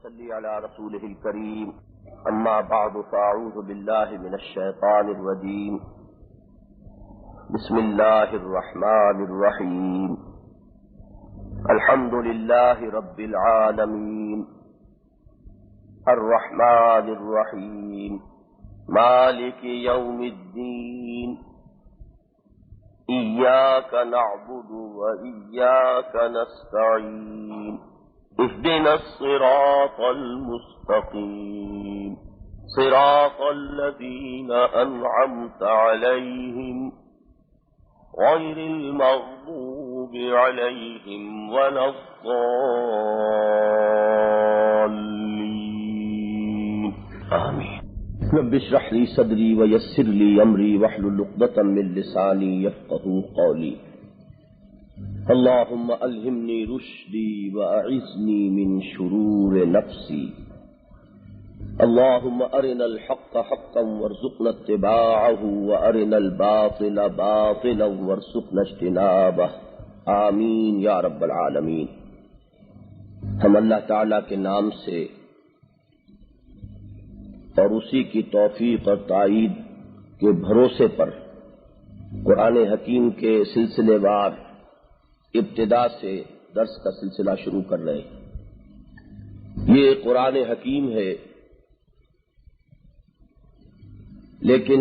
صلی علی رسولہ الکریم اما بعد فاعوذ باللہ من الشیطان الرجیم بسم اللہ الرحمن الرحیم الحمد للہ رب العالمین الرحمن الرحیم مالک یوم الدین ایاک نعبد و ایاک نستعین اهدنا الصراط المستقيم صراط الذين أنعمت عليهم غير المغضوب عليهم ولا الضالين آمين رب اشرح لي صدري ويسر لي أمري واحلل عقدة من لساني يفقهوا قولي اللهم ألهمني رشدي وأعذني من شرور نفسي اللهم أرنا الحق حقا وارزقنا اتباعه وأرنا الباطل باطلا وارزقنا اجتنابه آمین یا رب العالمین۔ ہم اللہ تعالیٰ کے نام سے اور اسی کی توفیق اور تائید کے بھروسے پر قرآن حکیم کے سلسلے وار ابتدا سے درس کا سلسلہ شروع کر رہے ہیں۔ یہ قرآن حکیم ہے، لیکن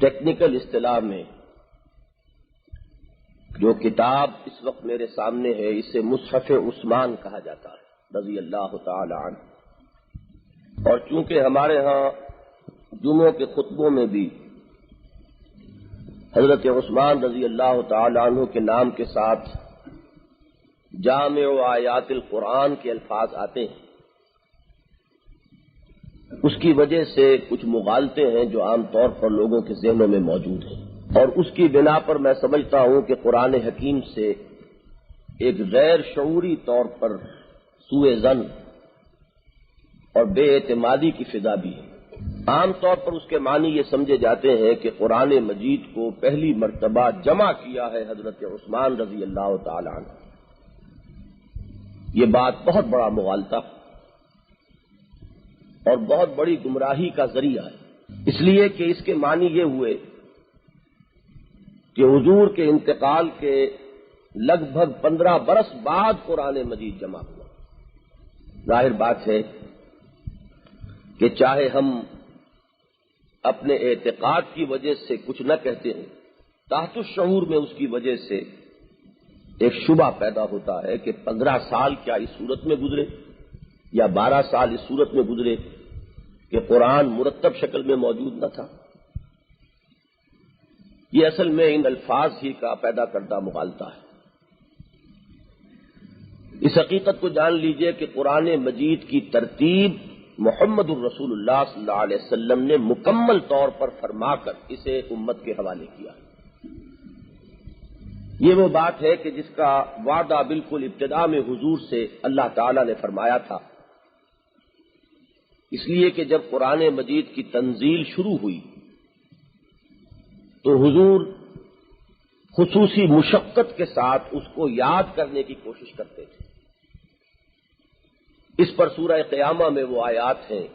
ٹیکنیکل اصطلاح میں جو کتاب اس وقت میرے سامنے ہے اسے مصحف عثمان کہا جاتا ہے رضی اللہ تعالی عنہ، اور چونکہ ہمارے ہاں جمعوں کے خطبوں میں بھی حضرت عثمان رضی اللہ تعالی عنہ کے نام کے ساتھ جامع آیات القرآن کے الفاظ آتے ہیں، اس کی وجہ سے کچھ مغالطے ہیں جو عام طور پر لوگوں کے ذہنوں میں موجود ہیں، اور اس کی بنا پر میں سمجھتا ہوں کہ قرآن حکیم سے ایک غیر شعوری طور پر سوء ظن اور بے اعتمادی کی فضا بھی ہے۔ عام طور پر اس کے معنی یہ سمجھے جاتے ہیں کہ قرآن مجید کو پہلی مرتبہ جمع کیا ہے حضرت عثمان رضی اللہ تعالی عنہ۔ یہ بات بہت بڑا مغالطہ اور بہت بڑی گمراہی کا ذریعہ ہے، اس لیے کہ اس کے معنی یہ ہوئے کہ حضور کے انتقال کے لگ بھگ 15 برس بعد قرآن مجید جمع ہوا۔ ظاہر بات ہے کہ چاہے ہم اپنے اعتقاد کی وجہ سے کچھ نہ کہتے ہیں، تحت الشعور میں اس کی وجہ سے ایک شبہ پیدا ہوتا ہے کہ 15 سال کیا اس صورت میں گزرے یا 12 سال اس صورت میں گزرے کہ قرآن مرتب شکل میں موجود نہ تھا۔ یہ اصل میں ان الفاظ ہی کا پیدا کردہ مغالطہ ہے۔ اس حقیقت کو جان لیجئے کہ قرآن مجید کی ترتیب محمد الرسول اللہ صلی اللہ علیہ وسلم نے مکمل طور پر فرما کر اسے امت کے حوالے کیا۔ یہ وہ بات ہے کہ جس کا وعدہ بالکل ابتدا میں حضور سے اللہ تعالیٰ نے فرمایا تھا، اس لیے کہ جب قرآن مجید کی تنزیل شروع ہوئی تو حضور خصوصی مشقت کے ساتھ اس کو یاد کرنے کی کوشش کرتے تھے۔ اس پر سورہ قیامہ میں وہ آیات ہیں،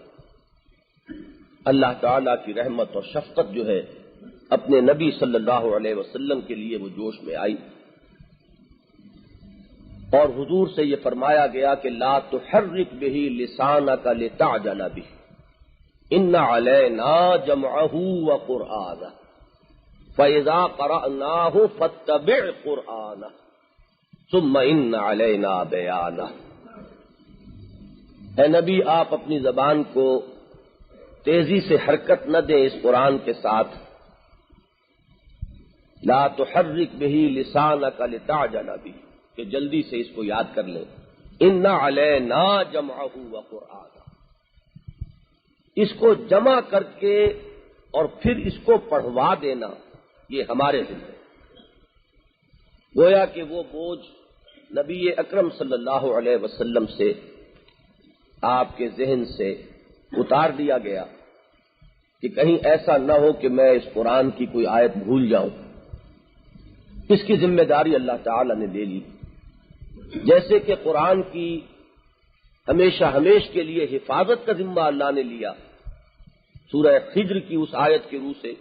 اللہ تعالیٰ کی رحمت اور شفقت جو ہے اپنے نبی صلی اللہ علیہ وسلم کے لیے وہ جوش میں آئی، اور حضور سے یہ فرمایا گیا کہ لا تحرک بہ لسانک لتعجل بہ ان علینا جمعہ وقرآنہ فاذا قرأناہ فاتبع قرآنہ ثم ان علینا بیانہ۔ اے نبی، آپ اپنی زبان کو تیزی سے حرکت نہ دیں اس قرآن کے ساتھ، لا تحرک بہ لسانک لتعجل بہ، کہ جلدی سے اس کو یاد کر لیں، ان علینا جمعہ وقرآنہ، اس کو جمع کر کے اور پھر اس کو پڑھوا دینا یہ ہمارے ذمہ ہے۔ گویا کہ وہ بوجھ نبی اکرم صلی اللہ علیہ وسلم سے آپ کے ذہن سے اتار دیا گیا کہ کہیں ایسا نہ ہو کہ میں اس قرآن کی کوئی آیت بھول جاؤں۔ اس کی ذمہ داری اللہ تعالی نے لے لی، جیسے کہ قرآن کی ہمیشہ ہمیش کے لیے حفاظت کا ذمہ اللہ نے لیا سورہ ہجر کی اس آیت کے روح سے،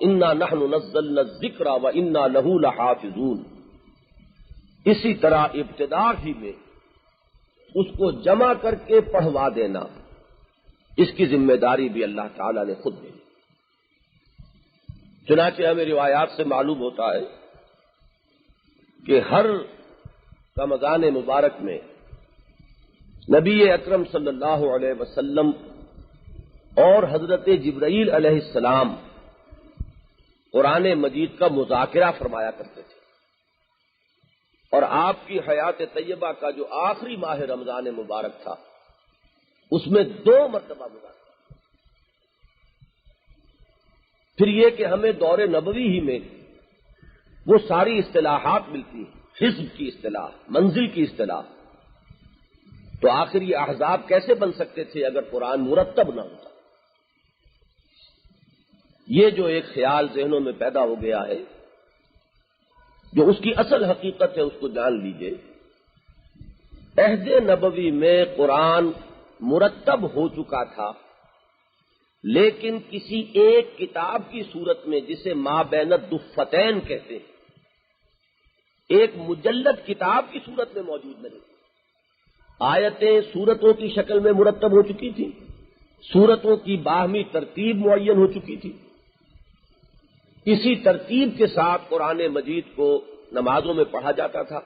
انا نحن نزلنا الذکر وانا لہ لحافظون۔ اسی طرح ابتدا ہی میں اس کو جمع کر کے پڑھوا دینا، اس کی ذمہ داری بھی اللہ تعالی نے خود دی۔ چنانچہ ہمیں روایات سے معلوم ہوتا ہے کہ ہر رمضان مبارک میں نبی اکرم صلی اللہ علیہ وسلم اور حضرت جبرائیل علیہ السلام قرآن مجید کا مذاکرہ فرمایا کرتے تھے، اور آپ کی حیات طیبہ کا جو آخری ماہ رمضان مبارک تھا اس میں 2 مرتبہ مذاکرہ۔ پھر یہ کہ ہمیں دور نبوی ہی میں وہ ساری اصطلاحات ملتی ہیں، حزب کی اصطلاح، منزل کی اصطلاح، تو آخر یہ احزاب کیسے بن سکتے تھے اگر قرآن مرتب نہ ہوتا؟ یہ جو ایک خیال ذہنوں میں پیدا ہو گیا ہے، جو اس کی اصل حقیقت ہے اس کو جان لیجئے۔ عہد نبوی میں قرآن مرتب ہو چکا تھا، لیکن کسی ایک کتاب کی صورت میں جسے ما بین الدفتین کہتے ہیں، ایک مجلد کتاب کی صورت میں موجود نہیں۔ آیتیں سورتوں کی شکل میں مرتب ہو چکی تھی، سورتوں کی باہمی ترتیب معین ہو چکی تھی، اسی ترتیب کے ساتھ قرآن مجید کو نمازوں میں پڑھا جاتا تھا۔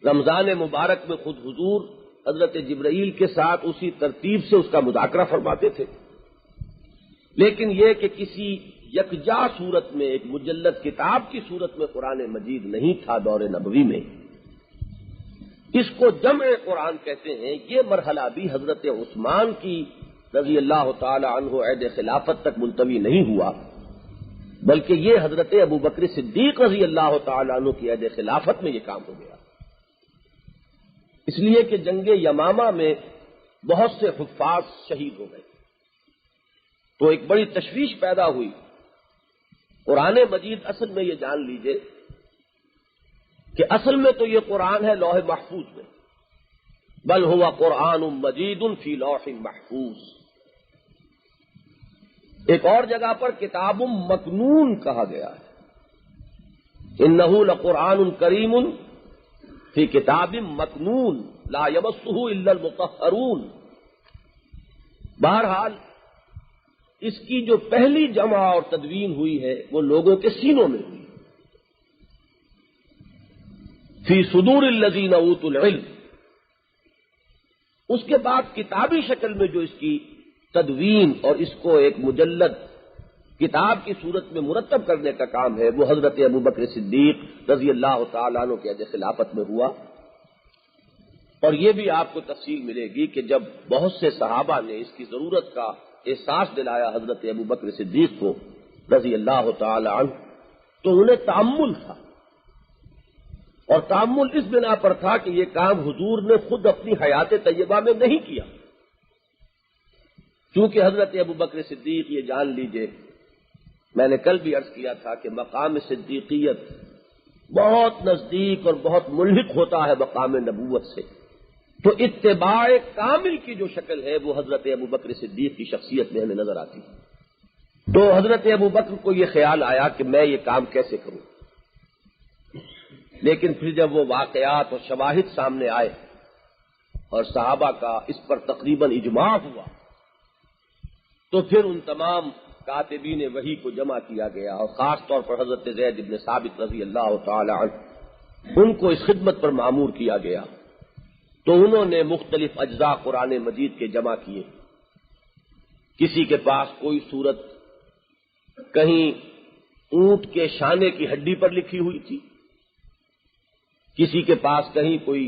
رمضان مبارک میں خود حضور حضرت جبرائیل کے ساتھ اسی ترتیب سے اس کا مذاکرہ فرماتے تھے، لیکن یہ کہ کسی یکجا صورت میں ایک مجلد کتاب کی صورت میں قرآن مجید نہیں تھا دور نبوی میں۔ اس کو جمع قرآن کہتے ہیں۔ یہ مرحلہ بھی حضرت عثمان کی رضی اللہ تعالی عنہ عہد خلافت تک ملتوی نہیں ہوا، بلکہ یہ حضرت ابو بکر صدیق رضی اللہ تعالی عنہ کی عہد خلافت میں یہ کام ہو گیا، اس لیے کہ جنگ یمامہ میں بہت سے حفاظ شہید ہو گئے، تو ایک بڑی تشویش پیدا ہوئی۔ قرآن مجید اصل میں یہ جان لیجئے کہ اصل میں تو یہ قرآن ہے لوح محفوظ میں، بل ہوا قرآن مجید فی لوح محفوظ۔ ایک اور جگہ پر کتاب مکنون کہا گیا ہے، انہ لقرآن کریم فی کتاب مکنون لا یمسہ الا المطہرون۔ بہرحال اس کی جو پہلی جمع اور تدوین ہوئی ہے وہ لوگوں کے سینوں میں ہوئی، فی صدور الذین اوتوا العلم۔ اس کے بعد کتابی شکل میں جو اس کی تدوین اور اس کو ایک مجلد کتاب کی صورت میں مرتب کرنے کا کام ہے وہ حضرت ابو بکر صدیق رضی اللہ تعالیٰ عنہ کے عہد خلافت میں ہوا۔ اور یہ بھی آپ کو تفصیل ملے گی کہ جب بہت سے صحابہ نے اس کی ضرورت کا احساس دلایا حضرت ابو بکر صدیق کو رضی اللہ تعالی عنہ، تو انہیں تأمل تھا، اور تأمل اس بنا پر تھا کہ یہ کام حضور نے خود اپنی حیات طیبہ میں نہیں کیا، چونکہ حضرت ابو بکر صدیق یہ جان لیجئے، میں نے کل بھی عرض کیا تھا کہ مقام صدیقیت بہت نزدیک اور بہت ملحق ہوتا ہے مقام نبوت سے، تو اتباع کامل کی جو شکل ہے وہ حضرت ابو بکر صدیق کی شخصیت میں ہمیں نظر آتی ہے۔ تو حضرت ابو بکر کو یہ خیال آیا کہ میں یہ کام کیسے کروں، لیکن پھر جب وہ واقعات اور شواہد سامنے آئے اور صحابہ کا اس پر تقریباً اجماع ہوا، تو پھر ان تمام کاتبین وحی کو جمع کیا گیا، اور خاص طور پر حضرت زید بن ثابت رضی اللہ تعالی عنہ ان کو اس خدمت پر مامور کیا گیا، تو انہوں نے مختلف اجزاء قرآن مجید کے جمع کیے۔ کسی کے پاس کوئی صورت کہیں اونٹ کے شانے کی ہڈی پر لکھی ہوئی تھی، کسی کے پاس کہیں کوئی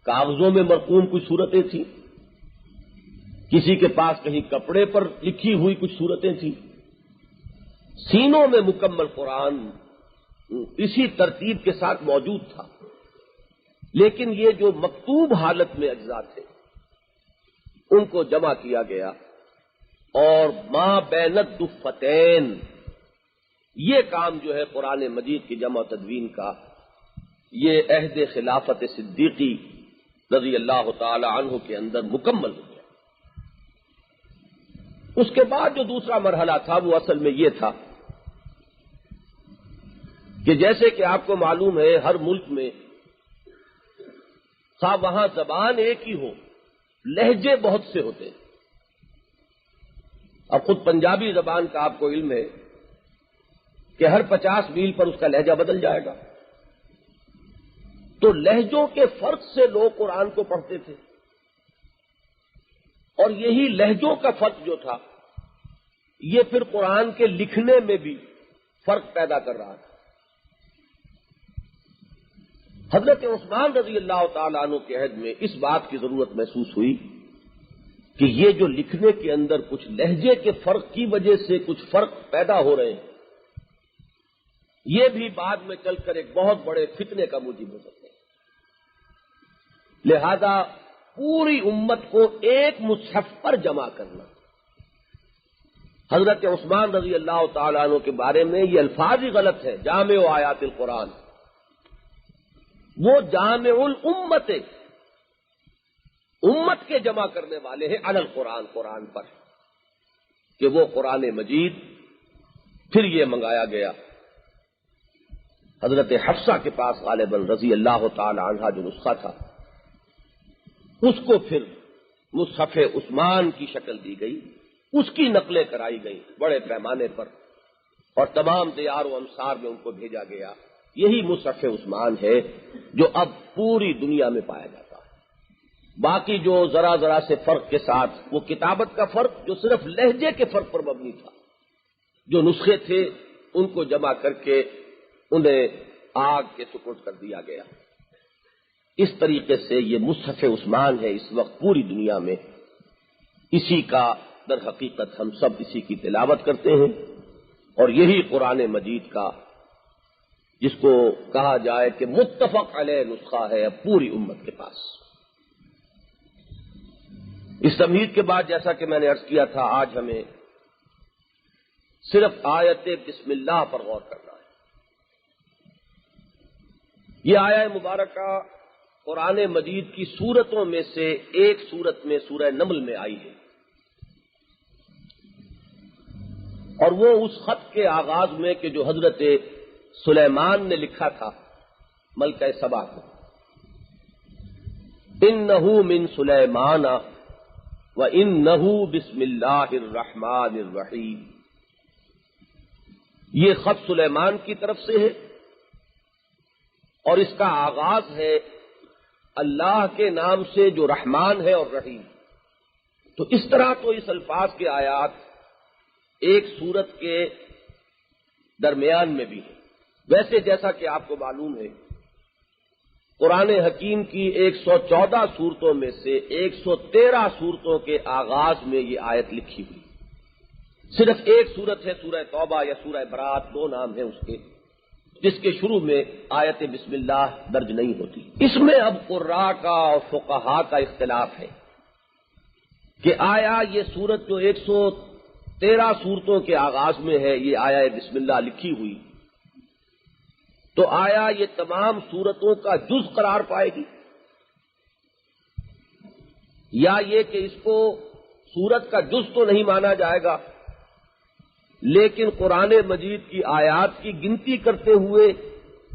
کاغذوں میں مرقوم کچھ صورتیں تھیں، کسی کے پاس کہیں کپڑے پر لکھی ہوئی کچھ صورتیں تھیں۔ سینوں میں مکمل قرآن اسی ترتیب کے ساتھ موجود تھا، لیکن یہ جو مکتوب حالت میں اجزاء تھے ان کو جمع کیا گیا، اور ما بین الدفتین یہ کام جو ہے قرآن مجید کی جمع و تدوین کا، یہ عہد خلافت صدیقی رضی اللہ تعالی عنہ کے اندر مکمل ہو گیا۔ اس کے بعد جو دوسرا مرحلہ تھا وہ اصل میں یہ تھا کہ جیسے کہ آپ کو معلوم ہے ہر ملک میں خواہ وہاں زبان ایک ہی ہو، لہجے بہت سے ہوتے ہیں۔ اب خود پنجابی زبان کا آپ کو علم ہے کہ ہر 50 میل پر اس کا لہجہ بدل جائے گا، تو لہجوں کے فرق سے لوگ قرآن کو پڑھتے تھے، اور یہی لہجوں کا فرق جو تھا یہ پھر قرآن کے لکھنے میں بھی فرق پیدا کر رہا تھا۔ حضرت عثمان رضی اللہ تعالیٰ عنہ کے عہد میں اس بات کی ضرورت محسوس ہوئی کہ یہ جو لکھنے کے اندر کچھ لہجے کے فرق کی وجہ سے کچھ فرق پیدا ہو رہے ہیں، یہ بھی بعد میں چل کر ایک بہت بڑے فتنے کا موجب ہو سکتے ہیں۔ لہذا پوری امت کو ایک مصحف پر جمع کرنا، حضرت عثمان رضی اللہ تعالیٰ عنہ کے بارے میں یہ الفاظ ہی غلط ہے، جامع آیات القرآن، وہ جامع الامت، امت کے جمع کرنے والے ہیں علی القرآن، قرآن پر، کہ وہ قرآن مجید پھر یہ منگایا گیا حضرت حفصہ کے پاس غالباً رضی اللہ تعالی عنہا جو نسخہ تھا، اس کو پھر مصحف عثمان کی شکل دی گئی، اس کی نقلیں کرائی گئی بڑے پیمانے پر، اور تمام دیار و امصار میں ان کو بھیجا گیا۔ یہی مصحف عثمان ہے جو اب پوری دنیا میں پایا جاتا ہے۔ باقی جو ذرا ذرا سے فرق کے ساتھ وہ کتابت کا فرق جو صرف لہجے کے فرق پر مبنی تھا، جو نسخے تھے ان کو جمع کر کے انہیں آگ کے سپرد کر دیا گیا۔ اس طریقے سے یہ مصحف عثمان ہے اس وقت پوری دنیا میں، اسی کا در حقیقت ہم سب اسی کی تلاوت کرتے ہیں، اور یہی قرآن مجید کا جس کو کہا جائے کہ متفق علیہ نسخہ ہے اب پوری امت کے پاس۔ اس تمہید کے بعد جیسا کہ میں نے عرض کیا تھا، آج ہمیں صرف آیت بسم اللہ پر غور کرنا ہے۔ یہ آیت مبارکہ قرآن مجید کی سورتوں میں سے ایک سورت میں سورہ نمل میں آئی ہے، اور وہ اس خط کے آغاز میں کہ جو حضرت سلیمان نے لکھا تھا ملکہ سبا کو، انہ من سلیمان وانہ بسم اللہ الرحمن الرحیم، یہ خط سلیمان کی طرف سے ہے اور اس کا آغاز ہے اللہ کے نام سے جو رحمان ہے اور رحیم۔ تو اس طرح تو اس الفاظ کے آیات ایک سورت کے درمیان میں بھی ہے۔ ویسے جیسا کہ آپ کو معلوم ہے قرآن حکیم کی 114 صورتوں میں سے 113 صورتوں کے آغاز میں یہ آیت لکھی ہوئی، صرف ایک صورت ہے سورہ توبہ یا سورہ برات، دو نام ہیں اس کے، جس کے شروع میں آیت بسم اللہ درج نہیں ہوتی۔ اس میں اب قراء کا اور فقہاء کا اختلاف ہے کہ آیا یہ صورت جو 113 صورتوں کے آغاز میں ہے، یہ آیا بسم اللہ لکھی ہوئی، تو آیا یہ تمام صورتوں کا جز قرار پائے گی، یا یہ کہ اس کو صورت کا جز تو نہیں مانا جائے گا لیکن قرآن مجید کی آیات کی گنتی کرتے ہوئے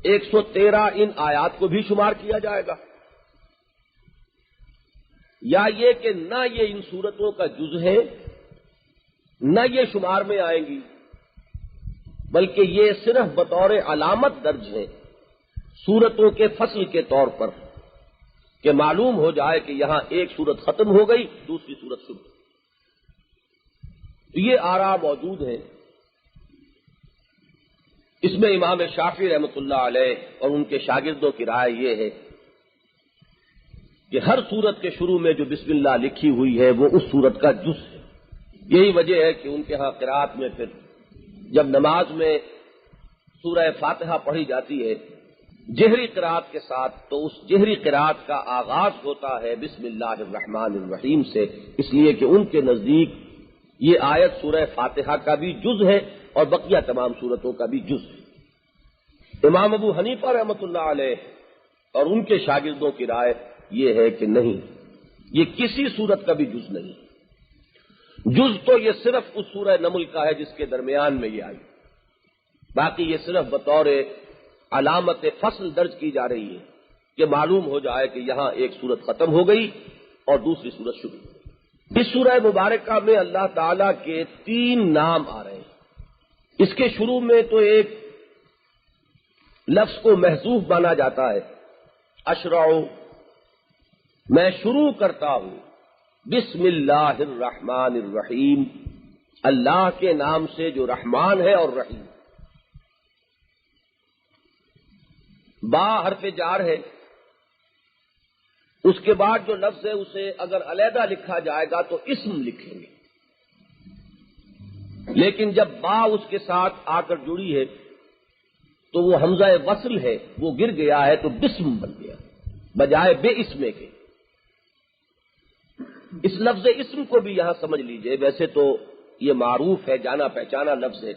113 ان آیات کو بھی شمار کیا جائے گا، یا یہ کہ نہ یہ ان صورتوں کا جز ہے نہ یہ شمار میں آئیں گی، بلکہ یہ صرف بطور علامت درج ہے صورتوں کے فصل کے طور پر، کہ معلوم ہو جائے کہ یہاں ایک صورت ختم ہو گئی دوسری صورت شروع۔ تو یہ آراء موجود ہیں۔ اس میں امام شافعی رحمۃ اللہ علیہ اور ان کے شاگردوں کی رائے یہ ہے کہ ہر صورت کے شروع میں جو بسم اللہ لکھی ہوئی ہے وہ اس صورت کا جز ہے۔ یہی وجہ ہے کہ ان کے ہاں قرات میں پھر جب نماز میں سورہ فاتحہ پڑھی جاتی ہے جہری قرات کے ساتھ، تو اس جہری قرات کا آغاز ہوتا ہے بسم اللہ الرحمن الرحیم سے، اس لیے کہ ان کے نزدیک یہ آیت سورہ فاتحہ کا بھی جز ہے اور بقیہ تمام سورتوں کا بھی جز ہے۔ امام ابو حنیفہ رحمۃ اللہ علیہ اور ان کے شاگردوں کی رائے یہ ہے کہ نہیں، یہ کسی صورت کا بھی جز نہیں۔ جز تو یہ صرف اس سورہ نمل کا ہے جس کے درمیان میں یہ آئی، باقی یہ صرف بطور علامت فصل درج کی جا رہی ہے کہ معلوم ہو جائے کہ یہاں ایک صورت ختم ہو گئی اور دوسری صورت شروع ہو گئی۔ اس سورہ مبارکہ میں اللہ تعالی کے 3 نام آ رہے ہیں۔ اس کے شروع میں تو ایک لفظ کو محذوف مانا جاتا ہے، اشرع، میں شروع کرتا ہوں بسم اللہ الرحمن الرحیم، اللہ کے نام سے جو رحمان ہے اور رحیم۔ با حرف جار ہے، اس کے بعد جو لفظ ہے اسے اگر علیحدہ لکھا جائے گا تو اسم لکھیں گے، لیکن جب با اس کے ساتھ آ کر جڑی ہے تو وہ حمزہ وصل ہے، وہ گر گیا ہے تو بسم بن گیا بجائے بے اسمے کے۔ اس لفظ اسم کو بھی یہاں سمجھ لیجئے، ویسے تو یہ معروف ہے، جانا پہچانا لفظ ہے،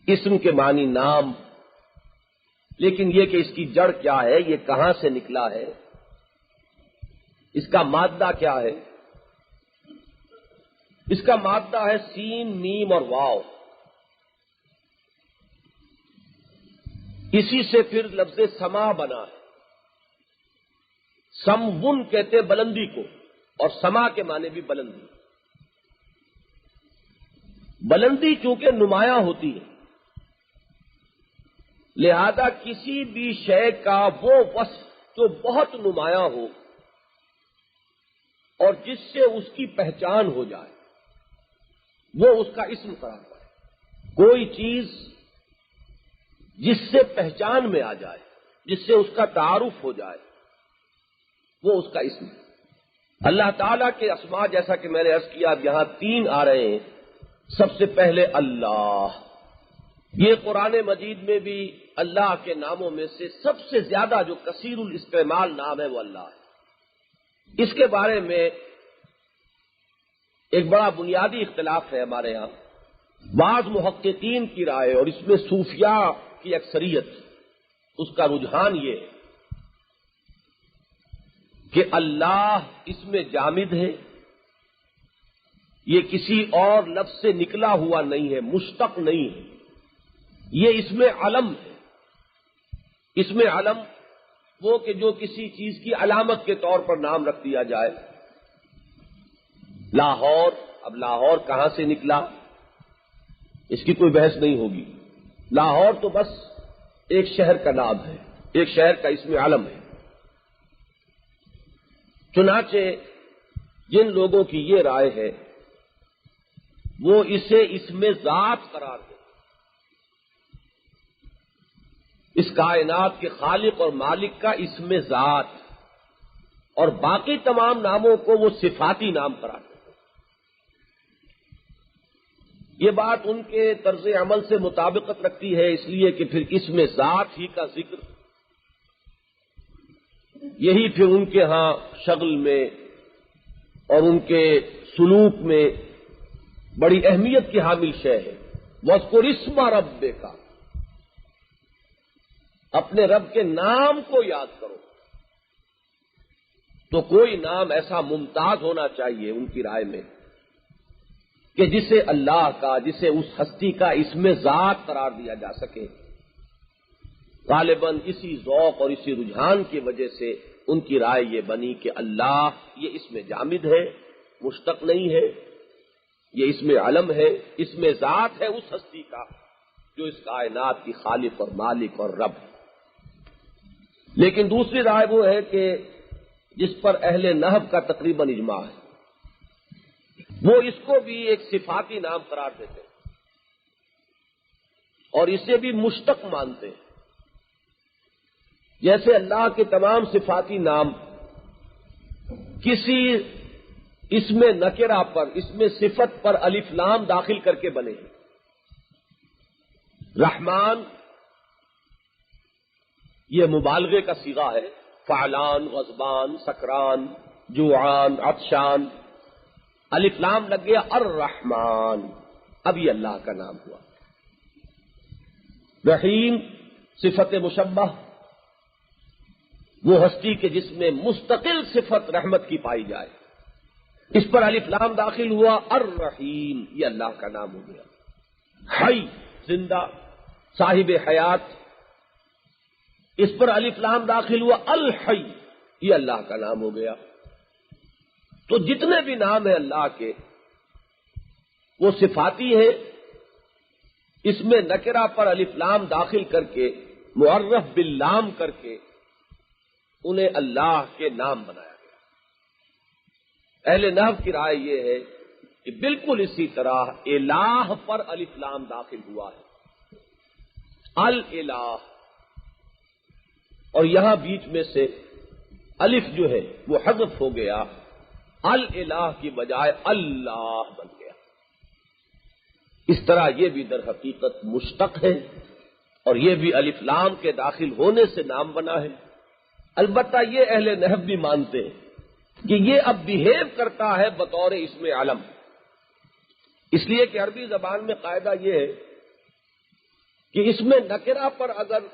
اسم کے معنی نام، لیکن یہ کہ اس کی جڑ کیا ہے، یہ کہاں سے نکلا ہے، اس کا مادہ کیا ہے؟ اس کا مادہ ہے سین، میم اور واو۔ اسی سے پھر لفظ سما بنا ہے۔ سمون کہتے ہیں بلندی کو، اور سما کے معنی بھی بلندی۔ بلندی چونکہ نمایاں ہوتی ہے، لہذا کسی بھی شے کا وہ وصف جو بہت نمایاں ہو اور جس سے اس کی پہچان ہو جائے وہ اس کا اسم قرار پائے۔ کوئی چیز جس سے پہچان میں آ جائے، جس سے اس کا تعارف ہو جائے، وہ اس کا اسم ہے۔ اللہ تعالیٰ کے اسماء جیسا کہ میں نے عرض کیا یہاں 3 آ رہے ہیں۔ سب سے پہلے اللہ، یہ قرآن مجید میں بھی اللہ کے ناموں میں سے سب سے زیادہ جو کثیر الاستعمال نام ہے وہ اللہ ہے۔ اس کے بارے میں ایک بڑا بنیادی اختلاف ہے ہمارے ہاں۔ بعض محققین کی رائے اور اس میں صوفیاء کی اکثریت، اس کا رجحان یہ ہے کہ اللہ اس میں جامد ہے، یہ کسی اور لفظ سے نکلا ہوا نہیں ہے، مشتق نہیں ہے، یہ اس میں علم ہے۔ اس میں علم وہ کہ جو کسی چیز کی علامت کے طور پر نام رکھ دیا جائے۔ لاہور، اب لاہور کہاں سے نکلا اس کی کوئی بحث نہیں ہوگی، لاہور تو بس ایک شہر کا نام ہے، ایک شہر کا اس میں علم ہے۔ چنانچہ جن لوگوں کی یہ رائے ہے وہ اسے اسم ذات قرار دے، اس کائنات کے خالق اور مالک کا اسم ذات، اور باقی تمام ناموں کو وہ صفاتی نام قرار دے۔ یہ بات ان کے طرز عمل سے مطابقت رکھتی ہے، اس لیے کہ پھر اسم ذات ہی کا ذکر یہی پھر ان کے ہاں شغل میں اور ان کے سلوک میں بڑی اہمیت کی حامل شے ہے۔ وَاذْكُرِ اسْمَ رَبِّكَ، اپنے رب کے نام کو یاد کرو۔ تو کوئی نام ایسا ممتاز ہونا چاہیے ان کی رائے میں کہ جسے اللہ کا، جسے اس ہستی کا اسم ذات قرار دیا جا سکے۔ غالباً اسی ذوق اور اسی رجحان کی وجہ سے ان کی رائے یہ بنی کہ اللہ یہ اسم جامد ہے، مشتق نہیں ہے، یہ اسم علم ہے، اسم ذات ہے اس ہستی کا جو اس کائنات کی خالق اور مالک اور رب۔ لیکن دوسری رائے وہ ہے کہ جس پر اہل نحو کا تقریباً اجماع ہے، وہ اس کو بھی ایک صفاتی نام قرار دیتے ہیں اور اسے بھی مشتق مانتے ہیں۔ جیسے اللہ کے تمام صفاتی نام کسی اسم نکرہ پر، اسم صفت پر الف لام داخل کر کے بنے ہیں۔ رحمان یہ مبالغے کا صیغہ ہے، فعلان، غضبان، سکران، جوعان، عطشان، الف لام لگ گیا الرحمن، اب یہ اللہ کا نام ہوا۔ رحیم صفت مشبہ، وہ ہستی کے جس میں مستقل صفت رحمت کی پائی جائے. اس پر الف لام داخل ہوا. الرحیم یہ اللہ کا نام ہو گیا. حی زندہ صاحب حیات، اس پر الف لام داخل ہوا. الحی یہ اللہ کا نام ہو گیا. تو جتنے بھی نام ہیں اللہ کے وہ صفاتی ہیں. اس میں نکرہ پر الف لام داخل کر کے معرف باللام کر کے انہیں اللہ کے نام بنایا گیا. اہل نحو کی رائے یہ ہے کہ بالکل اسی طرح الہ پر الف لام داخل ہوا ہے. الالہ، اور یہاں بیچ میں سے الف جو ہے وہ حذف ہو گیا. الالہ کی بجائے اللہ بن گیا. اس طرح یہ بھی در حقیقت مشتق ہے اور یہ بھی الف لام کے داخل ہونے سے نام بنا ہے. البتہ یہ اہل نحو بھی مانتے ہیں کہ یہ اب بیہیو کرتا ہے بطور اسم علم، اس لیے کہ عربی زبان میں قاعدہ یہ ہے کہ اس میں نکرہ پر اگر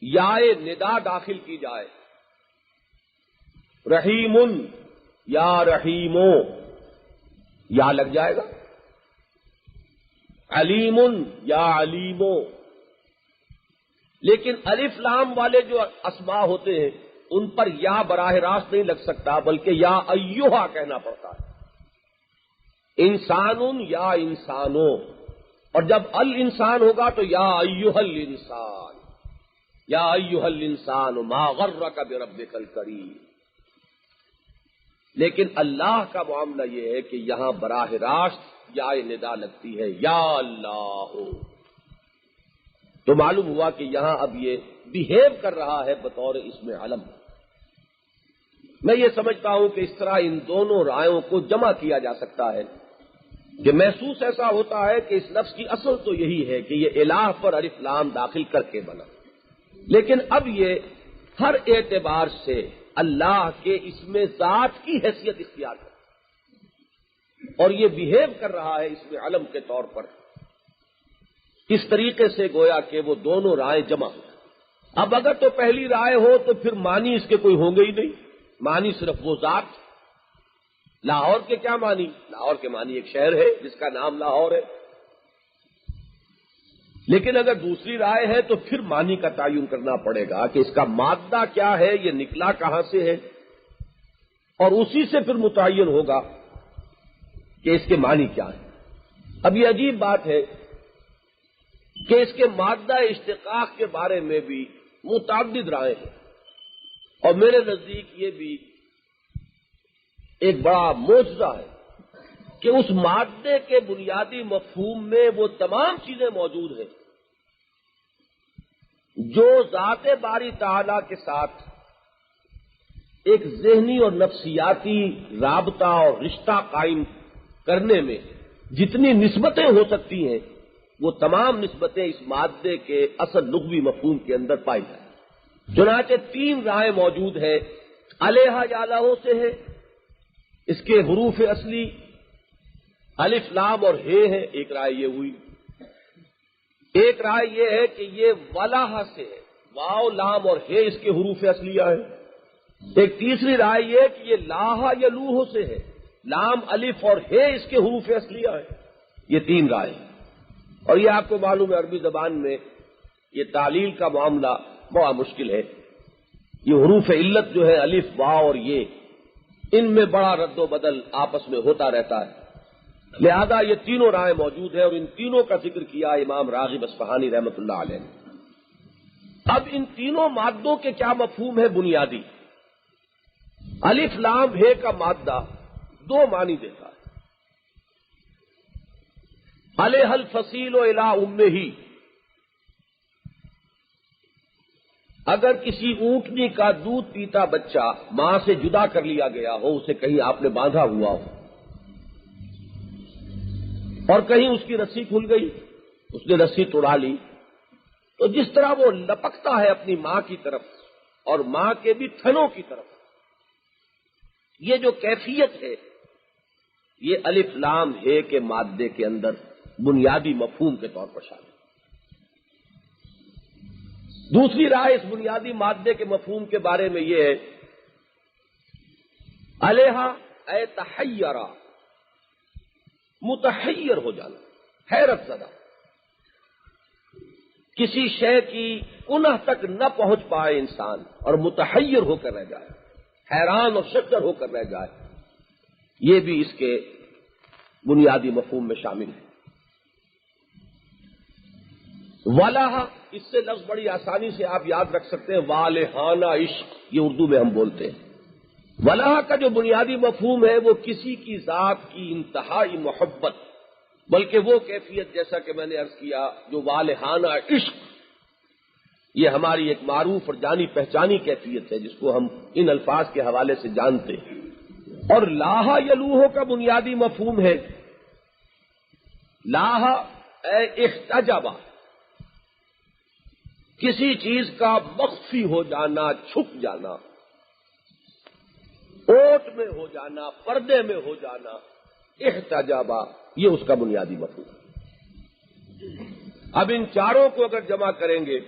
یائے ندا داخل کی جائے، رحیم یا رحیمو یا لگ جائے گا، علیم یا علیمو. لیکن الف لام والے جو اسماء ہوتے ہیں ان پر یا براہ راست نہیں لگ سکتا بلکہ یا ایہا کہنا پڑتا ہے. انسان یا انسانو، اور جب الانسان ہوگا تو یا ایہا الانسان، یا ایہا الانسان ما غرک بربک الکریم. لیکن اللہ کا معاملہ یہ ہے کہ یہاں براہ راست یا ندا لگتی ہے، یا اللہ. تو معلوم ہوا کہ یہاں اب یہ بیہیو کر رہا ہے بطور اسم علم. میں یہ سمجھتا ہوں کہ اس طرح ان دونوں رائوں کو جمع کیا جا سکتا ہے کہ محسوس ایسا ہوتا ہے کہ اس لفظ کی اصل تو یہی ہے کہ یہ الہ پر الف لام داخل کر کے بنا، لیکن اب یہ ہر اعتبار سے اللہ کے اسم ذات کی حیثیت اختیار کرتا اور یہ بیہیو کر رہا ہے اسم علم کے طور پر. اس طریقے سے گویا کہ وہ دونوں رائے جمع ہو. اب اگر تو پہلی رائے ہو تو پھر معنی اس کے کوئی ہوں گے ہی نہیں، معنی صرف وہ ذات. لاہور کے کیا معنی؟ لاہور کے معنی ایک شہر ہے جس کا نام لاہور ہے. لیکن اگر دوسری رائے ہے تو پھر معنی کا تعین کرنا پڑے گا کہ اس کا مادہ کیا ہے، یہ نکلا کہاں سے ہے، اور اسی سے پھر متعین ہوگا کہ اس کے معنی کیا ہے. اب یہ عجیب بات ہے کہ اس کے مادہ اشتقاق کے بارے میں بھی متعدد رائے ہیں، اور میرے نزدیک یہ بھی ایک بڑا معجزہ ہے کہ اس مادے کے بنیادی مفہوم میں وہ تمام چیزیں موجود ہیں جو ذات باری تعالی کے ساتھ ایک ذہنی اور نفسیاتی رابطہ اور رشتہ قائم کرنے میں جتنی نسبتیں ہو سکتی ہیں وہ تمام نسبتیں اس مادے کے اصل لغوی مفہوم کے اندر پائی جائیں. چنانچہ تین رائے موجود ہیں. علیہ یا لہو سے ہے، اس کے حروف اصلی الف لام اور ہے ہے، ایک رائے یہ ہوئی. ایک رائے یہ ہے کہ یہ ولاح سے ہے، واو لام اور ہے اس کے حروف اصلیہ ہے. ایک تیسری رائے یہ کہ یہ لاہ یا لوہ سے ہے، لام الف اور ہے اس کے حروف اصلیہ ہے. یہ تین رائے، اور یہ آپ کو معلوم ہے عربی زبان میں یہ تعلیل کا معاملہ بڑا مشکل ہے. یہ حروف علت جو ہے الف واو اور یہ، ان میں بڑا رد و بدل آپس میں ہوتا رہتا ہے. لہذا یہ تینوں رائے موجود ہیں اور ان تینوں کا ذکر کیا امام راغب اصفہانی رحمۃ اللہ علیہ نے. اب ان تینوں مادوں کے کیا مفہوم ہے بنیادی؟ الف لام ہے کا مادہ دو معنی دیتا ہے. علیہ الفصیل و الی امہ، اگر کسی اونٹنی کا دودھ پیتا بچہ ماں سے جدا کر لیا گیا ہو، اسے کہیں آپ نے باندھا ہوا ہو اور کہیں اس کی رسی کھل گئی، اس نے رسی توڑا لی، تو جس طرح وہ لپکتا ہے اپنی ماں کی طرف اور ماں کے بھی تھنوں کی طرف، یہ جو کیفیت ہے یہ الف لام ہے کے مادے کے اندر بنیادی مفہوم کے طور پر شامل. دوسری رائے اس بنیادی مادے کے مفہوم کے بارے میں یہ ہے، علیہا اے تحیرا، متحیر ہو جانا، حیرت زدہ، کسی شے کی کنہ تک نہ پہنچ پائے انسان اور متحیر ہو کر رہ جائے، حیران اور شکر ہو کر رہ جائے، یہ بھی اس کے بنیادی مفہوم میں شامل ہے۔ والہ، اس سے لفظ بڑی آسانی سے آپ یاد رکھ سکتے ہیں، والہانہ عشق، یہ اردو میں ہم بولتے ہیں۔ والہ کا جو بنیادی مفہوم ہے وہ کسی کی ذات کی انتہائی محبت، بلکہ وہ کیفیت جیسا کہ میں نے عرض کیا جو والہانہ عشق، یہ ہماری ایک معروف اور جانی پہچانی کیفیت ہے جس کو ہم ان الفاظ کے حوالے سے جانتے ہیں۔ اور لاہ یلوہ کا بنیادی مفہوم ہے، لاہ اے احتجبہ، کسی چیز کا مخفی ہو جانا، چھپ جانا، اوٹ میں ہو جانا، پردے میں ہو جانا، احتجابہ، یہ اس کا بنیادی مفہوم ہے۔ اب ان چاروں کو اگر جمع کریں گے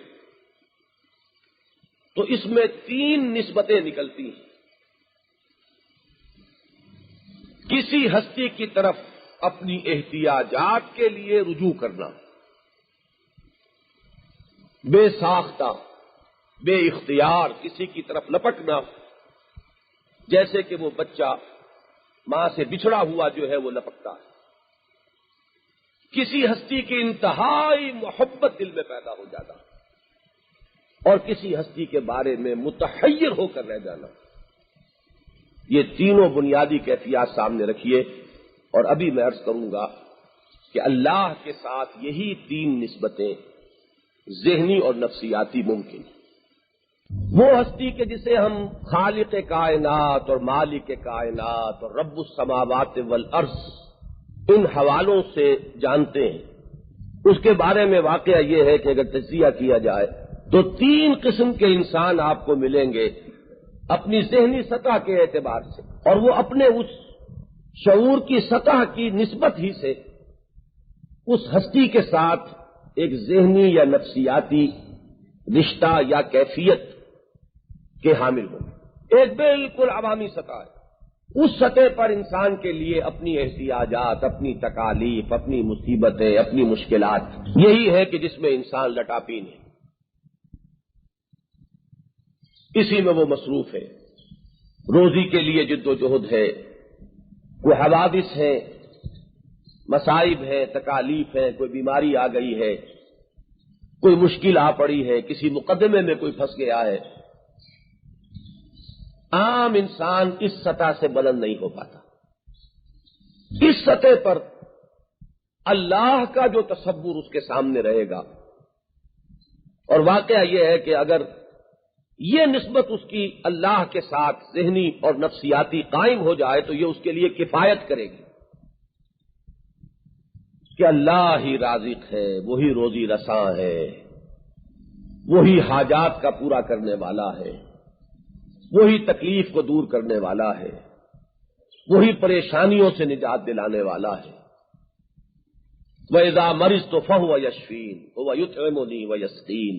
تو اس میں 3 نسبتیں نکلتی ہیں۔ کسی ہستی کی طرف اپنی احتیاجات کے لیے رجوع کرنا، بے ساختہ، بے اختیار کسی کی طرف لپکنا، جیسے کہ وہ بچہ ماں سے بچھڑا ہوا جو ہے وہ لپکتا ہے۔ کسی ہستی کی انتہائی محبت دل میں پیدا ہو جانا اور کسی ہستی کے بارے میں متحیر ہو کر رہ جانا، یہ تینوں بنیادی کیفیات سامنے رکھیے۔ اور ابھی میں عرض کروں گا کہ اللہ کے ساتھ یہی 3 نسبتیں ذہنی اور نفسیاتی ممکن ہیں۔ وہ ہستی کہ جسے ہم خالق کائنات اور مالک کائنات اور رب السماوات والارض ان حوالوں سے جانتے ہیں، اس کے بارے میں واقعہ یہ ہے کہ اگر تجزیہ کیا جائے تو 3 قسم کے انسان آپ کو ملیں گے اپنی ذہنی سطح کے اعتبار سے، اور وہ اپنے اس شعور کی سطح کی نسبت ہی سے اس ہستی کے ساتھ ایک ذہنی یا نفسیاتی رشتہ یا کیفیت کے حامل ہوں۔ ایک بالکل عوامی سطح ہے، اس سطح پر انسان کے لیے اپنی احتیاجات، اپنی تکالیف، اپنی مصیبتیں، اپنی مشکلات، یہی ہے کہ جس میں انسان لٹاپین ہے، اسی میں وہ مصروف ہے، روزی کے لیے جد و جہد ہے، کوئی حوادث ہے، مصائب ہے، تکالیف ہے، کوئی بیماری آ گئی ہے، کوئی مشکل آ پڑی ہے، کسی مقدمے میں کوئی پھنس گیا ہے۔ عام انسان اس سطح سے بلند نہیں ہو پاتا۔ اس سطح پر اللہ کا جو تصور اس کے سامنے رہے گا، اور واقعہ یہ ہے کہ اگر یہ نسبت اس کی اللہ کے ساتھ ذہنی اور نفسیاتی قائم ہو جائے تو یہ اس کے لیے کفایت کرے گی کہ اللہ ہی رازق ہے، وہی روزی رساں ہے، وہی حاجات کا پورا کرنے والا ہے، وہی تکلیف کو دور کرنے والا ہے، وہی پریشانیوں سے نجات دلانے والا ہے۔ وَإِذَا مَرِضْتُ فَهُوَ يَشْفِينِ وَهُوَ يُطْعِمُنِي وَيَسْقِينِ،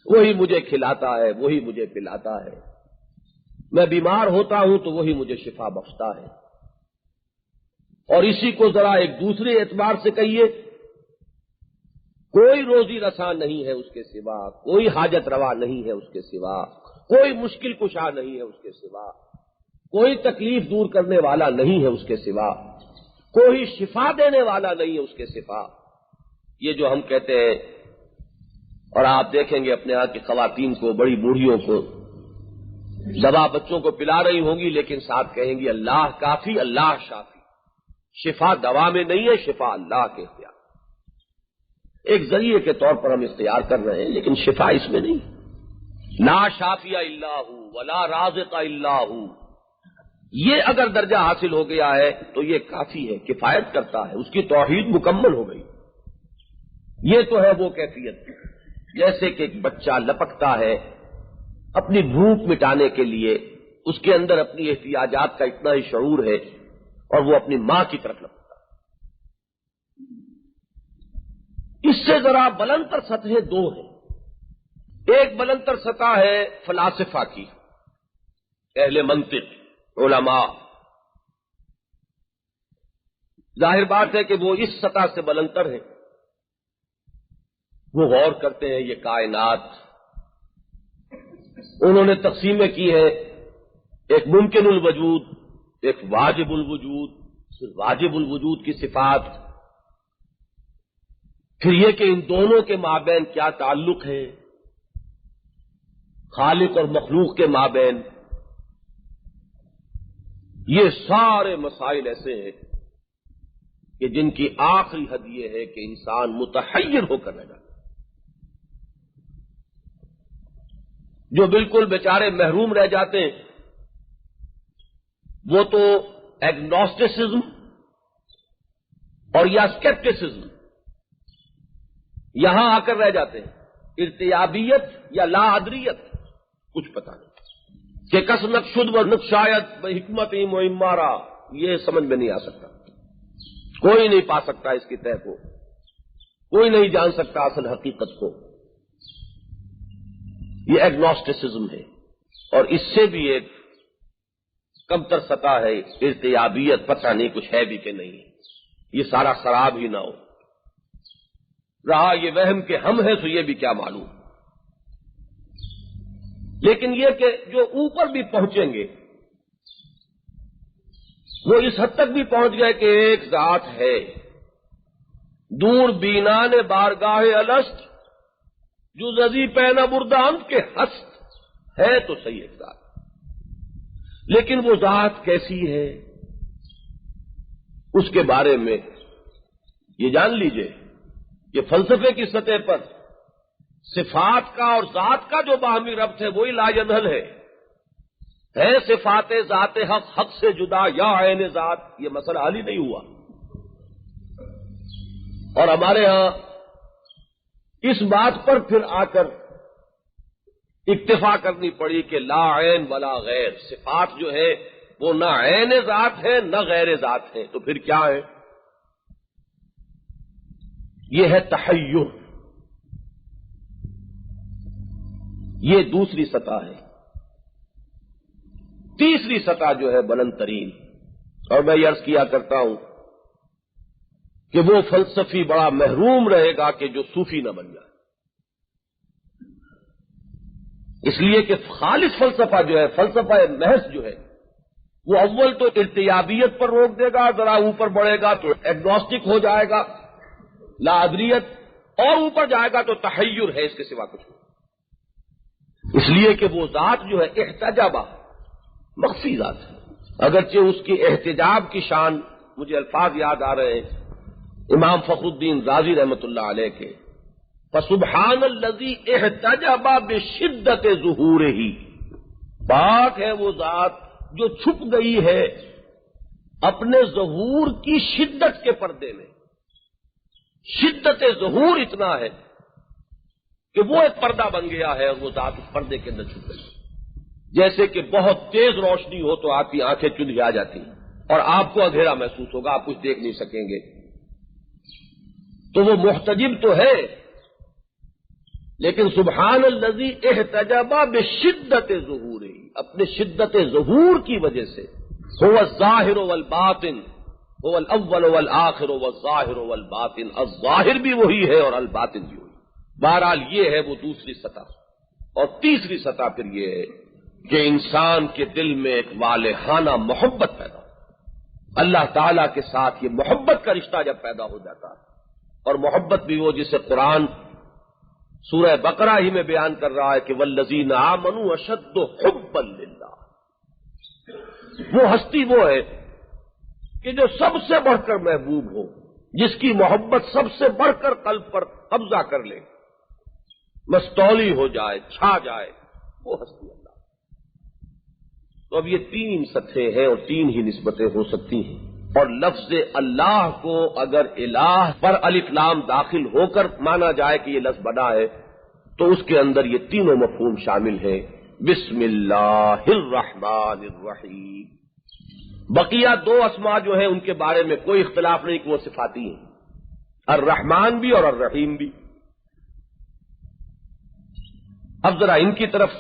وہی مجھے کھلاتا ہے، وہی مجھے پلاتا ہے، میں بیمار ہوتا ہوں تو وہی مجھے شفا بخشتا ہے۔ اور اسی کو ذرا ایک دوسرے اعتبار سے کہیے، کوئی روزی رساں نہیں ہے اس کے سوا، کوئی حاجت روا نہیں ہے اس کے سوا، کوئی مشکل کشا نہیں ہے اس کے سوا، کوئی تکلیف دور کرنے والا نہیں ہے اس کے سوا، کوئی شفا دینے والا نہیں ہے اس کے سوا۔ یہ جو ہم کہتے ہیں، اور آپ دیکھیں گے اپنے ہاں کی خواتین کو، بڑی بوڑھیوں کو دوا بچوں کو پلا رہی ہوں گی لیکن ساتھ کہیں گی اللہ کافی، اللہ شافی۔ شفا دوا میں نہیں ہے، شفا اللہ کے اختیار، ایک ذریعے کے طور پر ہم اختیار کر رہے ہیں، لیکن شفا اس میں نہیں۔ لا شافی الا ہو ولا رازق الا ہو، یہ اگر درجہ حاصل ہو گیا ہے تو یہ کافی ہے، کفایت کرتا ہے، اس کی توحید مکمل ہو گئی۔ یہ تو ہے وہ کیفیت جیسے کہ ایک بچہ لپکتا ہے اپنی بھوک مٹانے کے لیے، اس کے اندر اپنی احتیاجات کا اتنا ہی شعور ہے اور وہ اپنی ماں کی طرف لپکتا ہے۔ اس سے ذرا بلند تر سطحیں 2 ہیں۔ ایک بلندر سطح ہے فلاسفہ کی، اہل منطق، علماء. ظاہر بات ہے کہ وہ اس سطح سے بلندر ہیں. وہ غور کرتے ہیں یہ کائنات، انہوں نے تقسیمیں کی ہیں، ایک ممکن الوجود، ایک واجب الوجود، پھر واجب الوجود کی صفات، پھر یہ کہ ان دونوں کے مابین کیا تعلق ہے، خالق اور مخلوق کے مابین. یہ سارے مسائل ایسے ہیں کہ جن کی آخری حد یہ ہے کہ انسان متحیر ہو کر رہ جاتا ہے. جو بالکل بیچارے محروم رہ جاتے ہیں وہ تو ایگنوسٹسزم اور یا اسکیپٹسزم یہاں آ کر رہ جاتے ہیں. ارتیابیت یا لا ادریت کچھ پتہ نہیں، کہ کس نقشد و نقشایت بحکمت معمارا، یہ سمجھ میں نہیں آ سکتا. کوئی نہیں پا سکتا اس کی طے کو، کوئی نہیں جان سکتا اصل حقیقت کو. یہ ایگنوسٹسزم ہے. اور اس سے بھی ایک کمتر سطح ہے ارتیابیت، پتہ نہیں کچھ ہے بھی کہ نہیں. یہ سارا خراب ہی نہ ہو رہا یہ وہم کہ ہم ہیں تو یہ بھی کیا معلوم. لیکن یہ کہ جو اوپر بھی پہنچیں گے وہ اس حد تک بھی پہنچ گئے کہ ایک ذات ہے. دور بینان بارگاہ الست جو ززی پینا بردان کے ہست ہے تو صحیح ایک ذات، لیکن وہ ذات کیسی ہے اس کے بارے میں یہ جان لیجئے. یہ فلسفے کی سطح پر صفات کا اور ذات کا جو باہمی ربط ہے وہی لا ینحل ہے. صفات ذات حق حق سے جدا یا عین ذات، یہ مسئلہ حل ہی نہیں ہوا. اور ہمارے ہاں اس بات پر پھر آ کر اکتفا کرنی پڑی کہ لا عین ولا غیر. صفات جو ہے وہ نہ عین ذات ہے نہ غیر ذات ہے، تو پھر کیا ہے؟ یہ ہے تحیر. یہ دوسری سطح ہے. تیسری سطح جو ہے بلند ترین، اور میں یہ عرض کیا کرتا ہوں کہ وہ فلسفی بڑا محروم رہے گا کہ جو صوفی نہ بن جائے. اس لیے کہ خالص فلسفہ جو ہے، فلسفہ محض جو ہے، وہ اول تو ارتیابیت پر روک دے گا، ذرا اوپر بڑھے گا تو ایگنوسٹک ہو جائے گا، لا ادریت، اور اوپر جائے گا تو تحیر ہے، اس کے سوا کچھ نہیں. اس لیے کہ وہ ذات جو ہے احتجابہ مخفی ذات ہے، اگرچہ اس کی احتجاب کی شان، مجھے الفاظ یاد آ رہے ہیں امام فخر الدین رازی رحمۃ اللہ علیہ کے، فسبحان الذی احتجب بشدت ظہورہ، پاک ہے وہ ذات جو چھپ گئی ہے اپنے ظہور کی شدت کے پردے میں. شدت ظہور اتنا ہے کہ وہ ایک پردہ بن گیا ہے اور وہ ذات اس پردے کے اندر چھپ گئی. جیسے کہ بہت تیز روشنی ہو تو آپ کی آنکھیں چندھی آ جاتی ہیں اور آپ کو اندھیرا محسوس ہوگا، آپ کچھ دیکھ نہیں سکیں گے. تو وہ محتجب تو ہے، لیکن سبحان الذی احتجب بشدت ظہورہ، اپنے شدت ظہور کی وجہ سے، هو الظاہر والباطن، هو الاول والآخر والظاہر والباطن، الظاہر بھی وہی ہے اور الباطن بھی وہی. بہرحال یہ ہے وہ دوسری سطح. اور تیسری سطح پھر یہ ہے کہ انسان کے دل میں ایک والہانہ محبت پیدا ہو. اللہ تعالی کے ساتھ یہ محبت کا رشتہ جب پیدا ہو جاتا ہے، اور محبت بھی وہ جسے قرآن سورہ بقرہ ہی میں بیان کر رہا ہے کہ والذین آمنوا اشد حبا للہ، وہ ہستی وہ ہے کہ جو سب سے بڑھ کر محبوب ہو، جس کی محبت سب سے بڑھ کر قلب پر قبضہ کر لے، مستولی ہو جائے، چھا جائے، وہ ہستی اللہ. تو اب یہ تین سطحیں ہیں اور تین ہی نسبتیں ہو سکتی ہیں. اور لفظ اللہ کو اگر الہ پر الف لام داخل ہو کر مانا جائے کہ یہ لفظ بنا ہے تو اس کے اندر یہ تینوں مفہوم شامل ہیں. بسم اللہ الرحمن الرحیم. بقیہ دو اسماء جو ہیں ان کے بارے میں کوئی اختلاف نہیں کہ وہ صفاتی ہیں، الرحمن بھی اور الرحیم بھی. اب ذرا ان کی طرف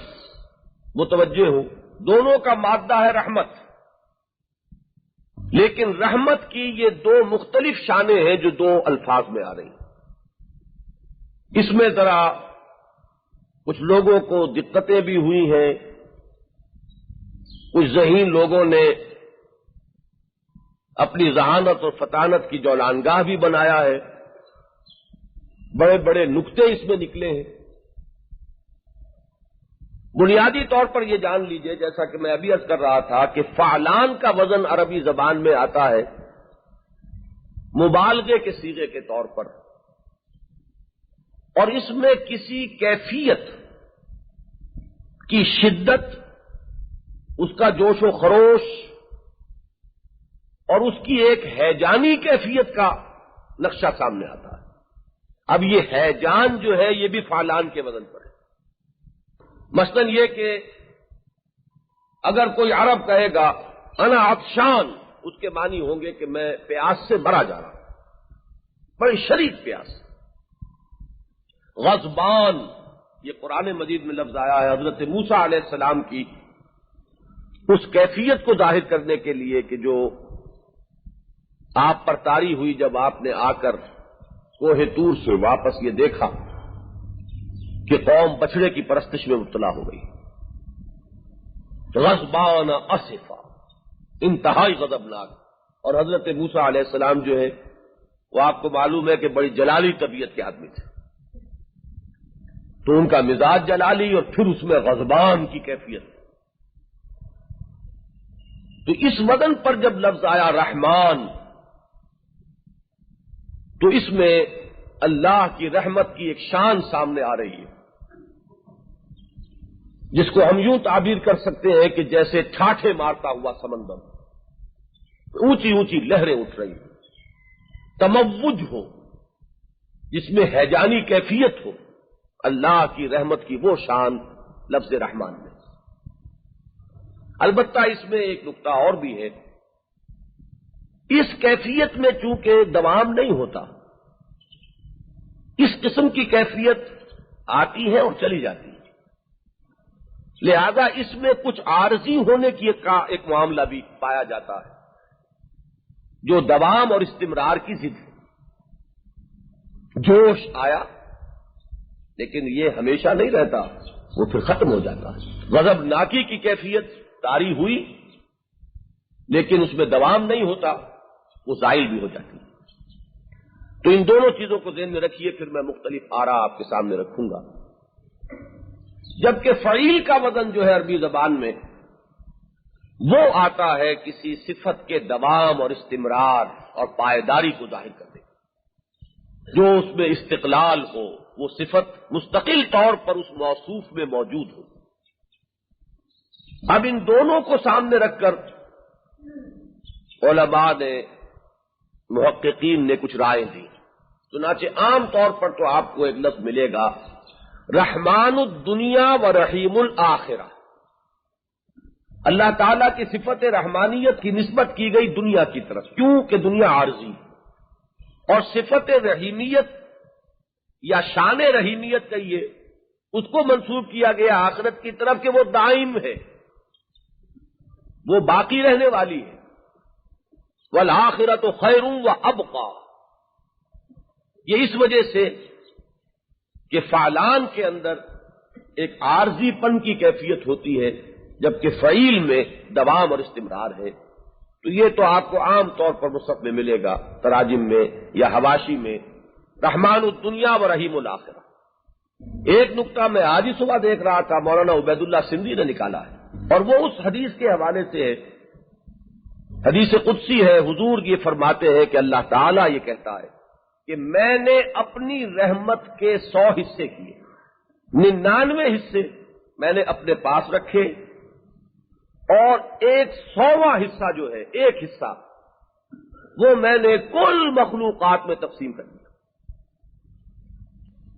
متوجہ ہو. دونوں کا مادہ ہے رحمت، لیکن رحمت کی یہ دو مختلف شانیں ہیں جو دو الفاظ میں آ رہی ہیں. اس میں ذرا کچھ لوگوں کو دقتیں بھی ہوئی ہیں، کچھ ذہین لوگوں نے اپنی ذہانت اور فطانت کی جولانگاہ بھی بنایا ہے، بڑے بڑے نکتے اس میں نکلے ہیں. بنیادی طور پر یہ جان لیجئے، جیسا کہ میں ابھی عرض کر رہا تھا، کہ فعلان کا وزن عربی زبان میں آتا ہے مبالغے کے صیغے کے طور پر، اور اس میں کسی کیفیت کی شدت، اس کا جوش و خروش اور اس کی ایک ہیجانی کیفیت کا نقشہ سامنے آتا ہے. اب یہ ہیجان جو ہے یہ بھی فعلان کے وزن پر ہے. مثلا یہ کہ اگر کوئی عرب کہے گا انا عطشان، اس کے معنی ہوں گے کہ میں پیاس سے مرا جا رہا ہوں، بڑی شدید پیاس. غضبان، یہ قرآن مجید میں لفظ آیا ہے حضرت موسیٰ علیہ السلام کی اس کیفیت کو ظاہر کرنے کے لیے کہ جو آپ پر طاری ہوئی جب آپ نے آ کر کوہ طور سے واپس یہ دیکھا کہ قوم بچڑے کی پرستش میں مبتلا ہو گئی. غضبان اسفا، انتہائی غضبناک. اور حضرت موسیٰ علیہ السلام جو ہے وہ آپ کو معلوم ہے کہ بڑی جلالی طبیعت کے آدمی تھے، تو ان کا مزاج جلالی اور پھر اس میں غضبان کی کیفیت. تو اس وزن پر جب لفظ آیا رحمان، تو اس میں اللہ کی رحمت کی ایک شان سامنے آ رہی ہے، جس کو ہم یوں تعبیر کر سکتے ہیں کہ جیسے ٹھاٹھے مارتا ہوا سمندر، اونچی اونچی لہریں اٹھ رہی ہیں، تموج ہو جس میں ہیجانی کیفیت ہو. اللہ کی رحمت کی وہ شان لفظ رحمان میں. البتہ اس میں ایک نقطہ اور بھی ہے، اس کیفیت میں چونکہ دوام نہیں ہوتا، اس قسم کی کیفیت آتی ہے اور چلی جاتی ہے، لہذا اس میں کچھ عارضی ہونے کی ایک معاملہ بھی پایا جاتا ہے جو دوام اور استمرار کی ضد ہے. جوش آیا لیکن یہ ہمیشہ نہیں رہتا، وہ پھر ختم ہو جاتا ہے. غضب ناکی کی کیفیت طاری ہوئی لیکن اس میں دوام نہیں ہوتا، وہ زائل بھی ہو جاتی ہے. تو ان دونوں چیزوں کو ذہن میں رکھیے، پھر میں مختلف آراء آپ کے سامنے رکھوں گا. جبکہ فعیل کا وزن جو ہے عربی زبان میں وہ آتا ہے کسی صفت کے دوام اور استمرار اور پائیداری کو ظاہر کرنے، جو اس میں استقلال ہو، وہ صفت مستقل طور پر اس موصوف میں موجود ہو. اب ان دونوں کو سامنے رکھ کر علماء نے، محققین نے کچھ رائے دی. چنانچہ عام طور پر تو آپ کو ایک لفظ ملے گا رحمان الدنیا و رحیم الآخرہ. اللہ تعالیٰ کی صفت رحمانیت کی نسبت کی گئی دنیا کی طرف، کیونکہ دنیا عارضی، اور صفت رحیمیت یا شان رحیمیت کہیے اس کو منسوب کیا گیا آخرت کی طرف کہ وہ دائم ہے، وہ باقی رہنے والی ہے. والآخرۃ خیر وابقی، یہ اس وجہ سے کہ فعلان کے اندر ایک عارضی پن کی کیفیت ہوتی ہے جبکہ فعیل میں دوام اور استمرار ہے. تو یہ تو آپ کو عام طور پر مصحف میں ملے گا، تراجم میں یا حواشی میں، رحمان الدنیا و رحیم الآخرہ. ایک نقطہ میں آج ہی صبح دیکھ رہا تھا، مولانا عبید اللہ سندھی نے نکالا ہے، اور وہ اس حدیث کے حوالے سے ہے، حدیث قدسی ہے. حضور یہ فرماتے ہیں کہ اللہ تعالیٰ یہ کہتا ہے کہ میں نے اپنی رحمت کے 100 حصے کیے، 99 حصے میں نے اپنے پاس رکھے، اور 100واں حصہ جو ہے، ایک حصہ وہ میں نے کل مخلوقات میں تقسیم کر دیا.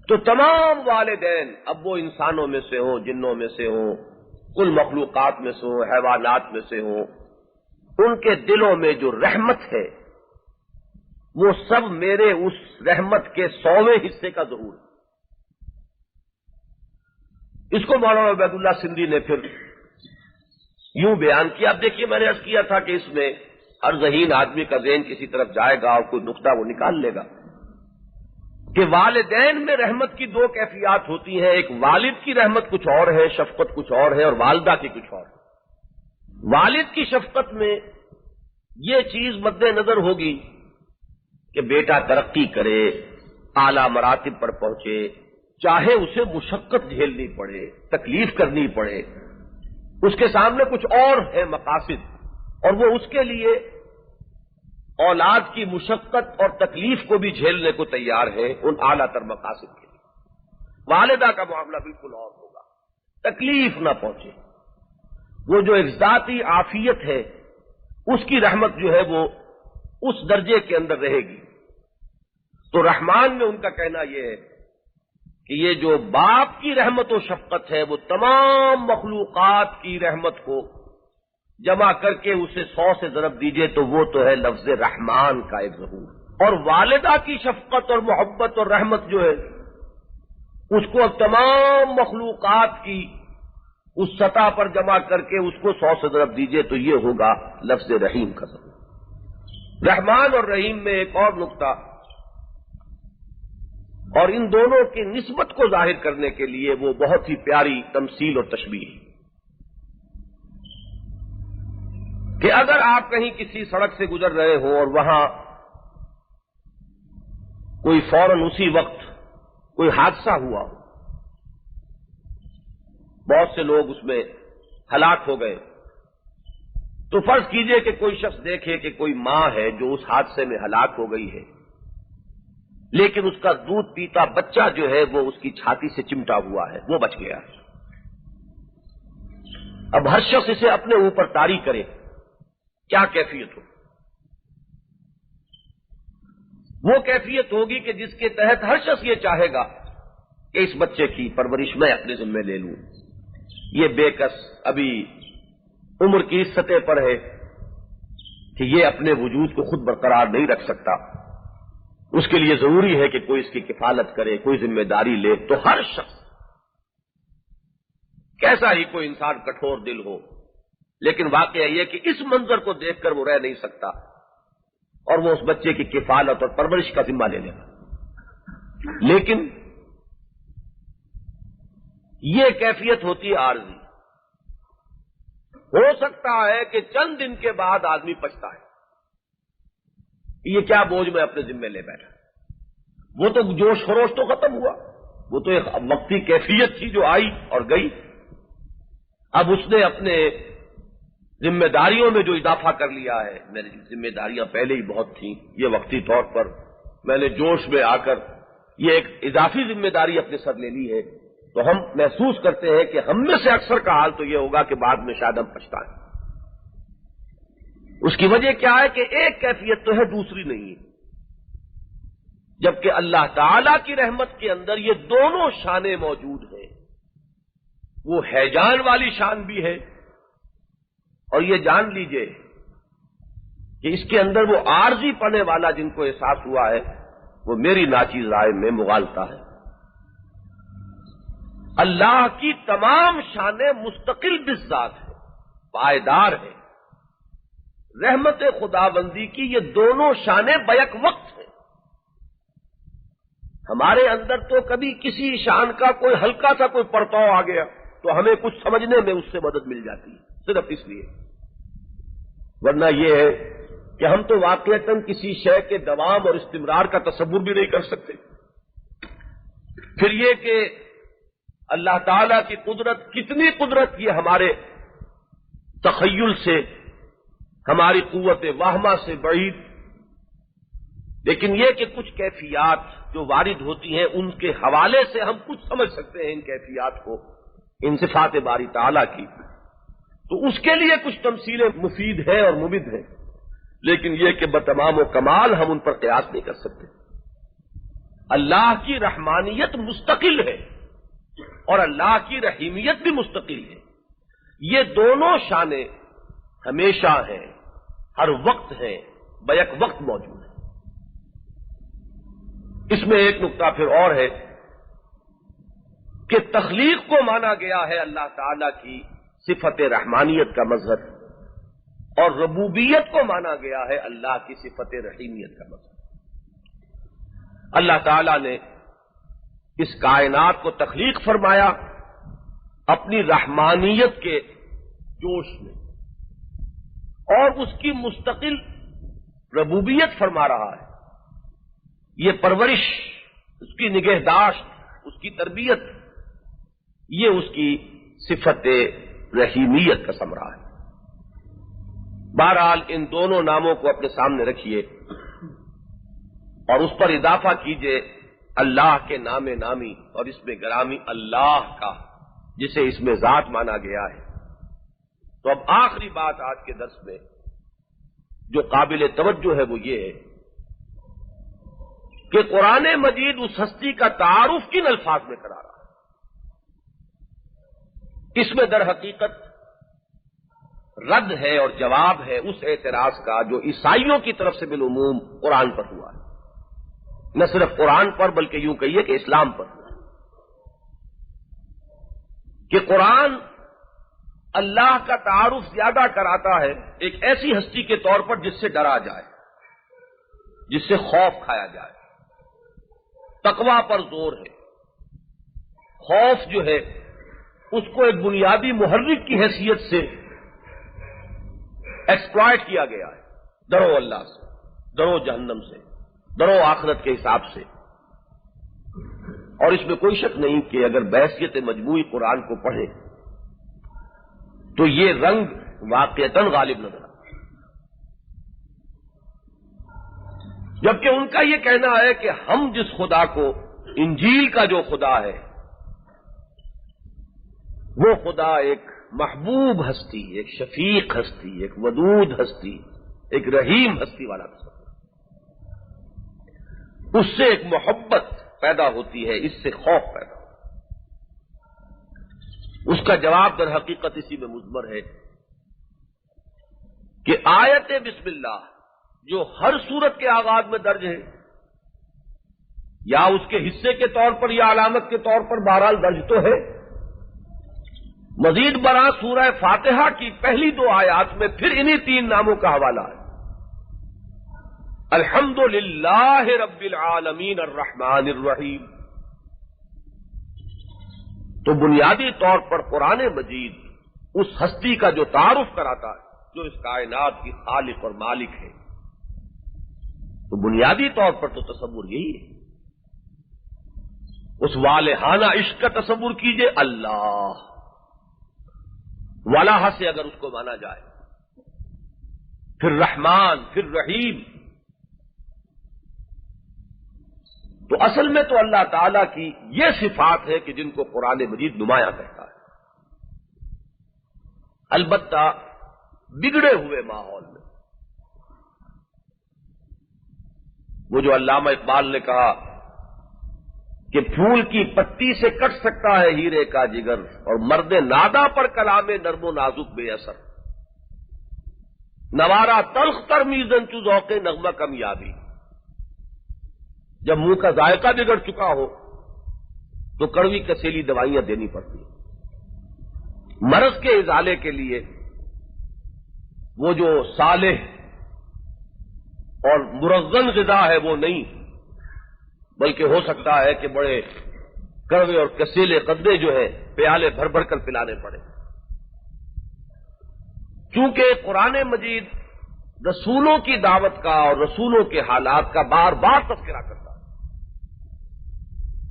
تو تمام والدین، اب وہ انسانوں میں سے ہوں، جنوں میں سے ہوں، کل مخلوقات میں سے ہوں، حیوانات میں سے ہوں، ان کے دلوں میں جو رحمت ہے وہ سب میرے اس رحمت کے 100ویں حصے کا ظہور ہے. اس کو مولانا عبیداللہ سندھی نے پھر یوں بیان کیا. اب دیکھیے میں نے عرض کیا تھا کہ اس میں ہر ذہین آدمی کا ذہن کسی طرف جائے گا اور کوئی نقطہ وہ نکال لے گا کہ والدین میں رحمت کی دو کیفیات ہوتی ہیں. ایک والد کی رحمت کچھ اور ہے، شفقت کچھ اور ہے، اور والدہ کی کچھ اور ہے. والد کی شفقت میں یہ چیز مد نظر ہوگی کہ بیٹا ترقی کرے، اعلی مراتب پر پہنچے، چاہے اسے مشقت جھیلنی پڑے، تکلیف کرنی پڑے، اس کے سامنے کچھ اور ہے مقاصد، اور وہ اس کے لیے اولاد کی مشقت اور تکلیف کو بھی جھیلنے کو تیار ہے ان اعلیٰ تر مقاصد کے لیے. والدہ کا معاملہ بالکل اور ہوگا، تکلیف نہ پہنچے. وہ جو ایک ذاتی عافیت ہے اس کی رحمت جو ہے وہ اس درجے کے اندر رہے گی. تو رحمان میں ان کا کہنا یہ ہے کہ یہ جو باپ کی رحمت و شفقت ہے وہ تمام مخلوقات کی رحمت کو جمع کر کے اسے 100 سے ضرب دیجئے تو وہ تو ہے لفظ رحمان کا ایک ظہور. اور والدہ کی شفقت اور محبت اور رحمت جو ہے اس کو اب تمام مخلوقات کی اس سطح پر جمع کر کے اس کو 100 سے ضرب دیجئے تو یہ ہوگا لفظ رحیم کا ظہور. رحمان اور رحیم میں ایک اور نقطہ، اور ان دونوں کی نسبت کو ظاہر کرنے کے لیے وہ بہت ہی پیاری تمثیل اور تشبیہ کہ اگر آپ کہیں کسی سڑک سے گزر رہے ہو اور وہاں کوئی فوراً اسی وقت کوئی حادثہ ہوا ہو، بہت سے لوگ اس میں ہلاک ہو گئے، تو فرض کیجئے کہ کوئی شخص دیکھے کہ کوئی ماں ہے جو اس حادثے میں ہلاک ہو گئی ہے، لیکن اس کا دودھ پیتا بچہ جو ہے وہ اس کی چھاتی سے چمٹا ہوا ہے، وہ بچ گیا. اب ہر شخص اسے اپنے اوپر طاری کرے، کیا کیفیت ہو؟ وہ کیفیت ہوگی کہ جس کے تحت ہر شخص یہ چاہے گا کہ اس بچے کی پرورش میں اپنے ذمہ لے لوں. یہ بے کس ابھی عمر کی اس سطح پر ہے کہ یہ اپنے وجود کو خود برقرار نہیں رکھ سکتا. اس کے لیے ضروری ہے کہ کوئی اس کی کفالت کرے، کوئی ذمہ داری لے. تو ہر شخص کیسا ہی کوئی انسان کٹھور دل ہو، لیکن واقعہ یہ کہ اس منظر کو دیکھ کر وہ رہ نہیں سکتا اور وہ اس بچے کی کفالت اور پرورش کا ذمہ لے لے گا. لیکن یہ کیفیت ہوتی ہے عارضی. ہو سکتا ہے کہ چند دن کے بعد آدمی پچھتا ہے، یہ کیا بوجھ میں اپنے ذمہ لے بیٹھا. وہ تو جوش خروش تو ختم ہوا، وہ تو ایک وقتی کیفیت تھی جو آئی اور گئی. اب اس نے اپنے ذمہ داریوں میں جو اضافہ کر لیا ہے، میری ذمہ داریاں پہلے ہی بہت تھیں، یہ وقتی طور پر میں نے جوش میں آ کر یہ ایک اضافی ذمہ داری اپنے سر لے لی ہے. تو ہم محسوس کرتے ہیں کہ ہم میں سے اکثر کا حال تو یہ ہوگا کہ بعد میں شاید ہم پچھتائیں. اس کی وجہ کیا ہے کہ ایک کیفیت تو ہے، دوسری نہیں ہے. جبکہ اللہ تعالی کی رحمت کے اندر یہ دونوں شانیں موجود ہیں. وہ ہیجان والی شان بھی ہے، اور یہ جان لیجئے کہ اس کے اندر وہ عارضی پنے والا جن کو احساس ہوا ہے وہ میری ناچیز رائے میں مغالطہ ہے. اللہ کی تمام شانیں مستقل بالذات ہیں، پائیدار ہیں. رحمت خداوندی کی یہ دونوں شانیں بیک وقت ہیں. ہمارے اندر تو کبھی کسی شان کا کوئی ہلکا سا کوئی پرتاؤ آ گیا تو ہمیں کچھ سمجھنے میں اس سے مدد مل جاتی ہے، صرف اس لیے. ورنہ یہ ہے کہ ہم تو واقعتاً کسی شے کے دوام اور استمرار کا تصور بھی نہیں کر سکتے. پھر یہ کہ اللہ تعالی کی قدرت، کتنی قدرت یہ ہمارے تخیل سے، ہماری قوت واہمہ سے بعید. لیکن یہ کہ کچھ کیفیات جو وارد ہوتی ہیں ان کے حوالے سے ہم کچھ سمجھ سکتے ہیں ان کیفیات کو، ان صفات باری تعالی کی. تو اس کے لیے کچھ تمثیلیں مفید ہیں اور مبید ہیں، لیکن یہ کہ بتمام و کمال ہم ان پر قیاس نہیں کر سکتے. اللہ کی رحمانیت مستقل ہے اور اللہ کی رحیمیت بھی مستقل ہے. یہ دونوں شانیں ہمیشہ ہیں، ہر وقت ہیں، بیک وقت موجود ہیں. اس میں ایک نقطہ پھر اور ہے کہ تخلیق کو مانا گیا ہے اللہ تعالی کی صفت رحمانیت کا مظہر، اور ربوبیت کو مانا گیا ہے اللہ کی صفت رحیمیت کا مظہر۔ اللہ تعالی نے اس کائنات کو تخلیق فرمایا اپنی رحمانیت کے جوش میں، اور اس کی مستقل ربوبیت فرما رہا ہے۔ یہ پرورش، اس کی نگہداشت، اس کی تربیت، یہ اس کی صفت رحیمیت کا ثمرہ ہے۔ بہرحال ان دونوں ناموں کو اپنے سامنے رکھیے اور اس پر اضافہ کیجئے اللہ کے نام نامی اور اس میں گرامی اللہ کا، جسے اس میں ذات مانا گیا ہے۔ تو اب آخری بات آج کے درس میں جو قابل توجہ ہے وہ یہ ہے کہ قرآن مجید اس ہستی کا تعارف کن الفاظ میں کرا رہا ہے۔ اس میں در حقیقت رد ہے اور جواب ہے اس اعتراض کا جو عیسائیوں کی طرف سے بالعموم قرآن پر ہوا ہے، نہ صرف قرآن پر بلکہ یوں کہیے کہ اسلام پر ہوا ہے، کہ قرآن اللہ کا تعارف زیادہ کراتا ہے ایک ایسی ہستی کے طور پر جس سے ڈرا جائے، جس سے خوف کھایا جائے۔ تقویٰ پر زور ہے، خوف جو ہے اس کو ایک بنیادی محرک کی حیثیت سے ایکسپلائٹ کیا گیا ہے۔ ڈرو اللہ سے، ڈرو جہنم سے، ڈرو آخرت کے حساب سے۔ اور اس میں کوئی شک نہیں کہ اگر بحیثیت مجموعی قرآن کو پڑھیں تو یہ رنگ واقعتاً غالب نظر آتا ہے، جبکہ ان کا یہ کہنا ہے کہ ہم جس خدا کو، انجیل کا جو خدا ہے، وہ خدا ایک محبوب ہستی، ایک شفیق ہستی، ایک ودود ہستی، ایک رحیم ہستی والا تصور، اس سے ایک محبت پیدا ہوتی ہے، اس سے خوف پیدا ہوتا ہے۔ اس کا جواب در حقیقت اسی میں مضمر ہے کہ آیت بسم اللہ جو ہر سورت کے آغاز میں درج ہے، یا اس کے حصے کے طور پر یا علامت کے طور پر بہرحال درج تو ہے، مزید برآں سورہ فاتحہ کی پہلی 2 آیات میں پھر انہی 3 ناموں کا حوالہ ہے۔ الحمد للہ رب العالمین الرحمن الرحیم۔ تو بنیادی طور پر قرآن مجید اس ہستی کا جو تعارف کراتا ہے جو اس کائنات کی خالق اور مالک ہے، تو بنیادی طور پر تو تصور یہی ہے۔ اس والہانہ عشق کا تصور کیجئے، اللہ والہ سے اگر اس کو مانا جائے، پھر رحمان، پھر رحیم، تو اصل میں تو اللہ تعالی کی یہ صفات ہے کہ جن کو قرآن مجید نمایاں کرتا ہے، البتہ بگڑے ہوئے ماحول میں۔ وہ جو علامہ اقبال نے کہا کہ پھول کی پتی سے کٹ سکتا ہے ہیرے کا جگر، اور مرد نادا پر کلام نرم و نازک بے اثر، نوارا تلخ تر میزن چو ذوق نغمہ کمیابی۔ جب منہ کا ذائقہ بگڑ چکا ہو تو کڑوی کسیلی دوائیاں دینی پڑتی ہیں۔ مرض کے ازالے کے لیے وہ جو صالح اور مرغن غذا ہے وہ نہیں، بلکہ ہو سکتا ہے کہ بڑے کڑوے اور کسیلے قدرے جو ہیں پیالے بھر بھر کر پلانے پڑے۔ چونکہ قرآن مجید رسولوں کی دعوت کا اور رسولوں کے حالات کا بار بار تذکرہ کرتا ہے،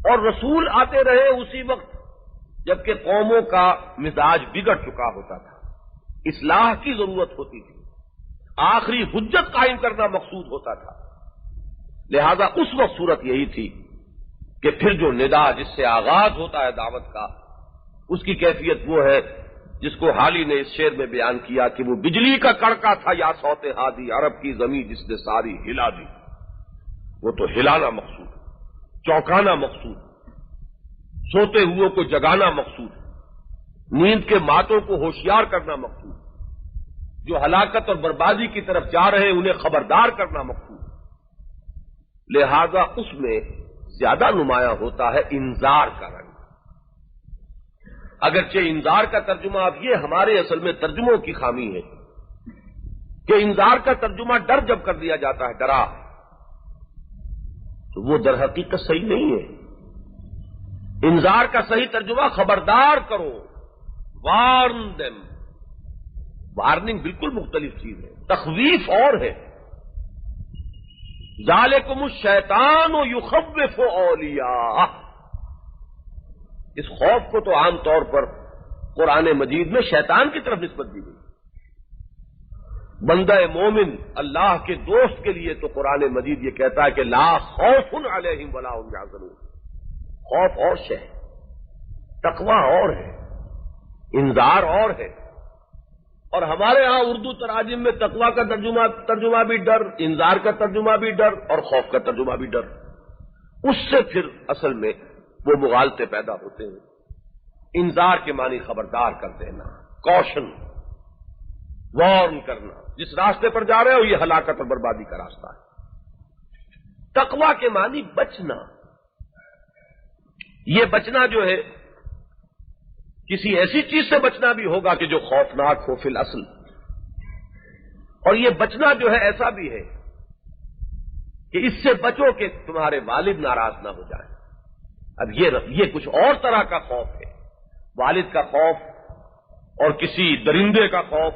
اور رسول آتے رہے اسی وقت جبکہ قوموں کا مزاج بگڑ چکا ہوتا تھا، اصلاح کی ضرورت ہوتی تھی، آخری حجت قائم کرنا مقصود ہوتا تھا۔ لہذا اس وقت صورت یہی تھی کہ پھر جو ندا جس سے آغاز ہوتا ہے دعوت کا، اس کی کیفیت وہ ہے جس کو حالی نے اس شعر میں بیان کیا کہ وہ بجلی کا کڑکا تھا یا صوت ہادی، عرب کی زمین جس نے ساری ہلا دی۔ وہ تو ہلانا مقصود، چونکانا مقصود، سوتے ہوئے کو جگانا مقصود، نیند کے ماتوں کو ہوشیار کرنا مقصود، جو ہلاکت اور بربادی کی طرف جا رہے ہیں انہیں خبردار کرنا مقصود۔ لہذا اس میں زیادہ نمایاں ہوتا ہے انذار کا رنگ، اگرچہ انذار کا ترجمہ اب یہ ہمارے اصل میں ترجموں کی خامی ہے کہ انذار کا ترجمہ ڈر جب کر دیا جاتا ہے، ڈرا، تو وہ در حقیقت صحیح نہیں ہے۔ انذار کا صحیح ترجمہ خبردار کرو، وارن دیم۔ وارننگ بالکل مختلف چیز ہے، تخویف اور ہے۔ ذالکم الشیطان یخوف اولیاء، اس خوف کو تو عام طور پر قرآن مجید میں شیطان کی طرف نسبت دی گئی۔ بندہ مومن اللہ کے دوست کے لیے تو قرآن مجید یہ کہتا ہے کہ لا خوف علیہم ولا هم یحزنون۔ خوف اور شے ہے، تقوی اور ہے، انذار اور ہے۔ اور ہمارے ہاں اردو تراجم میں تقوی کا ترجمہ بھی ڈر، انذار کا ترجمہ بھی ڈر، اور خوف کا ترجمہ بھی ڈر۔ اس سے پھر اصل میں وہ مغالطے پیدا ہوتے ہیں۔ انذار کے معنی خبردار کر دینا، کوشن، وارن کرنا، جس راستے پر جا رہے ہو یہ ہلاکت اور بربادی کا راستہ ہے۔ تقوی کے معنی بچنا، یہ بچنا جو ہے کسی ایسی چیز سے بچنا بھی ہوگا کہ جو خوفناک ہو فی الاصل، اور یہ بچنا جو ہے ایسا بھی ہے کہ اس سے بچو کہ تمہارے والد ناراض نہ ہو جائیں۔ اب یہ کچھ اور طرح کا خوف ہے، والد کا خوف اور کسی درندے کا خوف۔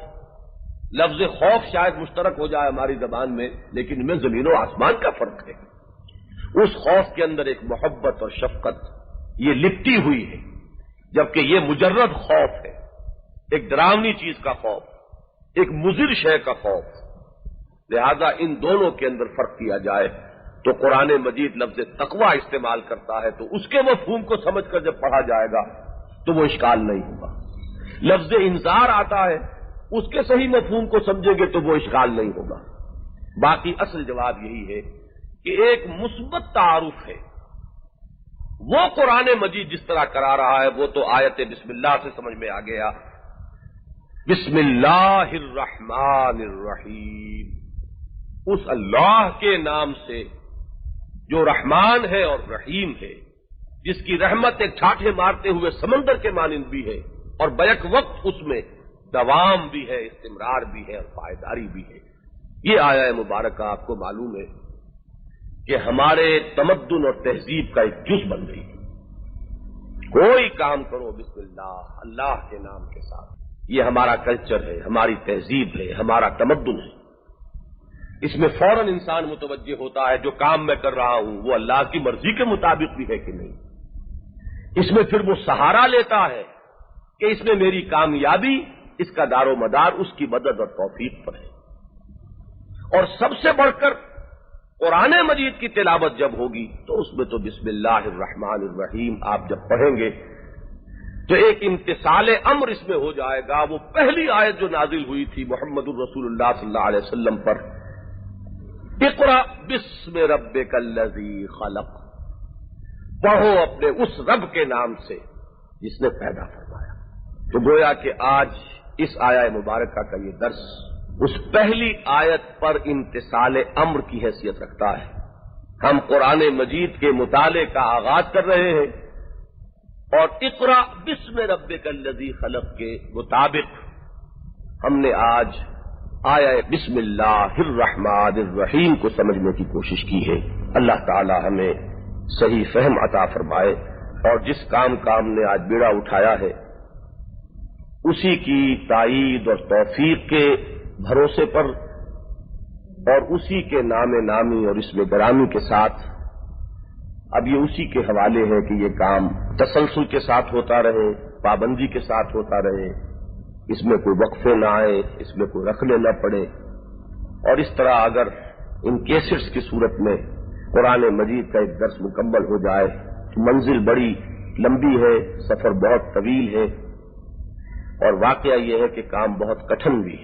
لفظ خوف شاید مشترک ہو جائے ہماری زبان میں، لیکن ان میں زمین و آسمان کا فرق ہے۔ اس خوف کے اندر ایک محبت اور شفقت یہ لپٹی ہوئی ہے، جبکہ یہ مجرد خوف ہے، ایک ڈراؤنی چیز کا خوف، ایک مضر شے کا خوف۔ لہذا ان دونوں کے اندر فرق کیا جائے تو قرآن مجید لفظ تقوی استعمال کرتا ہے، تو اس کے مفہوم کو سمجھ کر جب پڑھا جائے گا تو وہ اشکال نہیں ہوگا۔ لفظ انذار آتا ہے، اس کے صحیح مفہوم کو سمجھیں گے تو وہ اشکال نہیں ہوگا۔ باقی اصل جواب یہی ہے کہ ایک مثبت تعارف ہے، وہ قرآن مجید جس طرح کرا رہا ہے وہ تو آیت بسم اللہ سے سمجھ میں آ گیا۔ بسم اللہ الرحمن الرحیم، اس اللہ کے نام سے جو رحمان ہے اور رحیم ہے، جس کی رحمت ایک ٹھاٹھے مارتے ہوئے سمندر کے مانند بھی ہے، اور بیک وقت اس میں دوام بھی ہے، استمرار بھی ہے اور پائیداری بھی ہے۔ یہ آیہ مبارکہ آپ کو معلوم ہے کہ ہمارے تمدن اور تہذیب کا ایک جز بن گئی۔ کوئی کام کرو بسم اللہ، اللہ کے نام کے ساتھ، یہ ہمارا کلچر ہے، ہماری تہذیب ہے، ہمارا تمدن ہے۔ اس میں فوراً انسان متوجہ ہوتا ہے جو کام میں کر رہا ہوں وہ اللہ کی مرضی کے مطابق بھی ہے کہ نہیں۔ اس میں پھر وہ سہارا لیتا ہے کہ اس میں میری کامیابی، اس کا دار و مدار اس کی مدد اور توفیق پر ہے۔ اور سب سے بڑھ کر قرآن مجید کی تلاوت جب ہوگی تو اس میں تو بسم اللہ الرحمن الرحیم آپ جب پڑھیں گے تو ایک امتثال امر اس میں ہو جائے گا۔ وہ پہلی آیت جو نازل ہوئی تھی محمد الرسول اللہ صلی اللہ علیہ وسلم پر، اقرأ بسم ربک الذی خلق، پڑھو اپنے اس رب کے نام سے جس نے پیدا فرمایا۔ تو گویا کہ آج اس آیہ مبارکہ کا یہ درس اس پہلی آیت پر امتثال امر کی حیثیت رکھتا ہے۔ ہم قرآن مجید کے مطالعے کا آغاز کر رہے ہیں اور اقرأ بسم ربک الذی خلق کے مطابق ہم نے آج آیہ بسم اللہ الرحمن الرحیم کو سمجھنے کی کوشش کی ہے۔ اللہ تعالی ہمیں صحیح فہم عطا فرمائے، اور جس کام کا ہم نے آج بیڑا اٹھایا ہے اسی کی تائید اور توفیق کے بھروسے پر اور اسی کے نام نامی اور اسم گرامی کے ساتھ اب یہ اسی کے حوالے ہے کہ یہ کام تسلسل کے ساتھ ہوتا رہے، پابندی کے ساتھ ہوتا رہے، اس میں کوئی وقفے نہ آئے، اس میں کوئی رکھنے نہ پڑے۔ اور اس طرح اگر ان کیسٹس کی صورت میں قرآن مجید کا ایک درس مکمل ہو جائے تو منزل بڑی لمبی ہے، سفر بہت طویل ہے، اور واقعہ یہ ہے کہ کام بہت کٹھن بھی ہے۔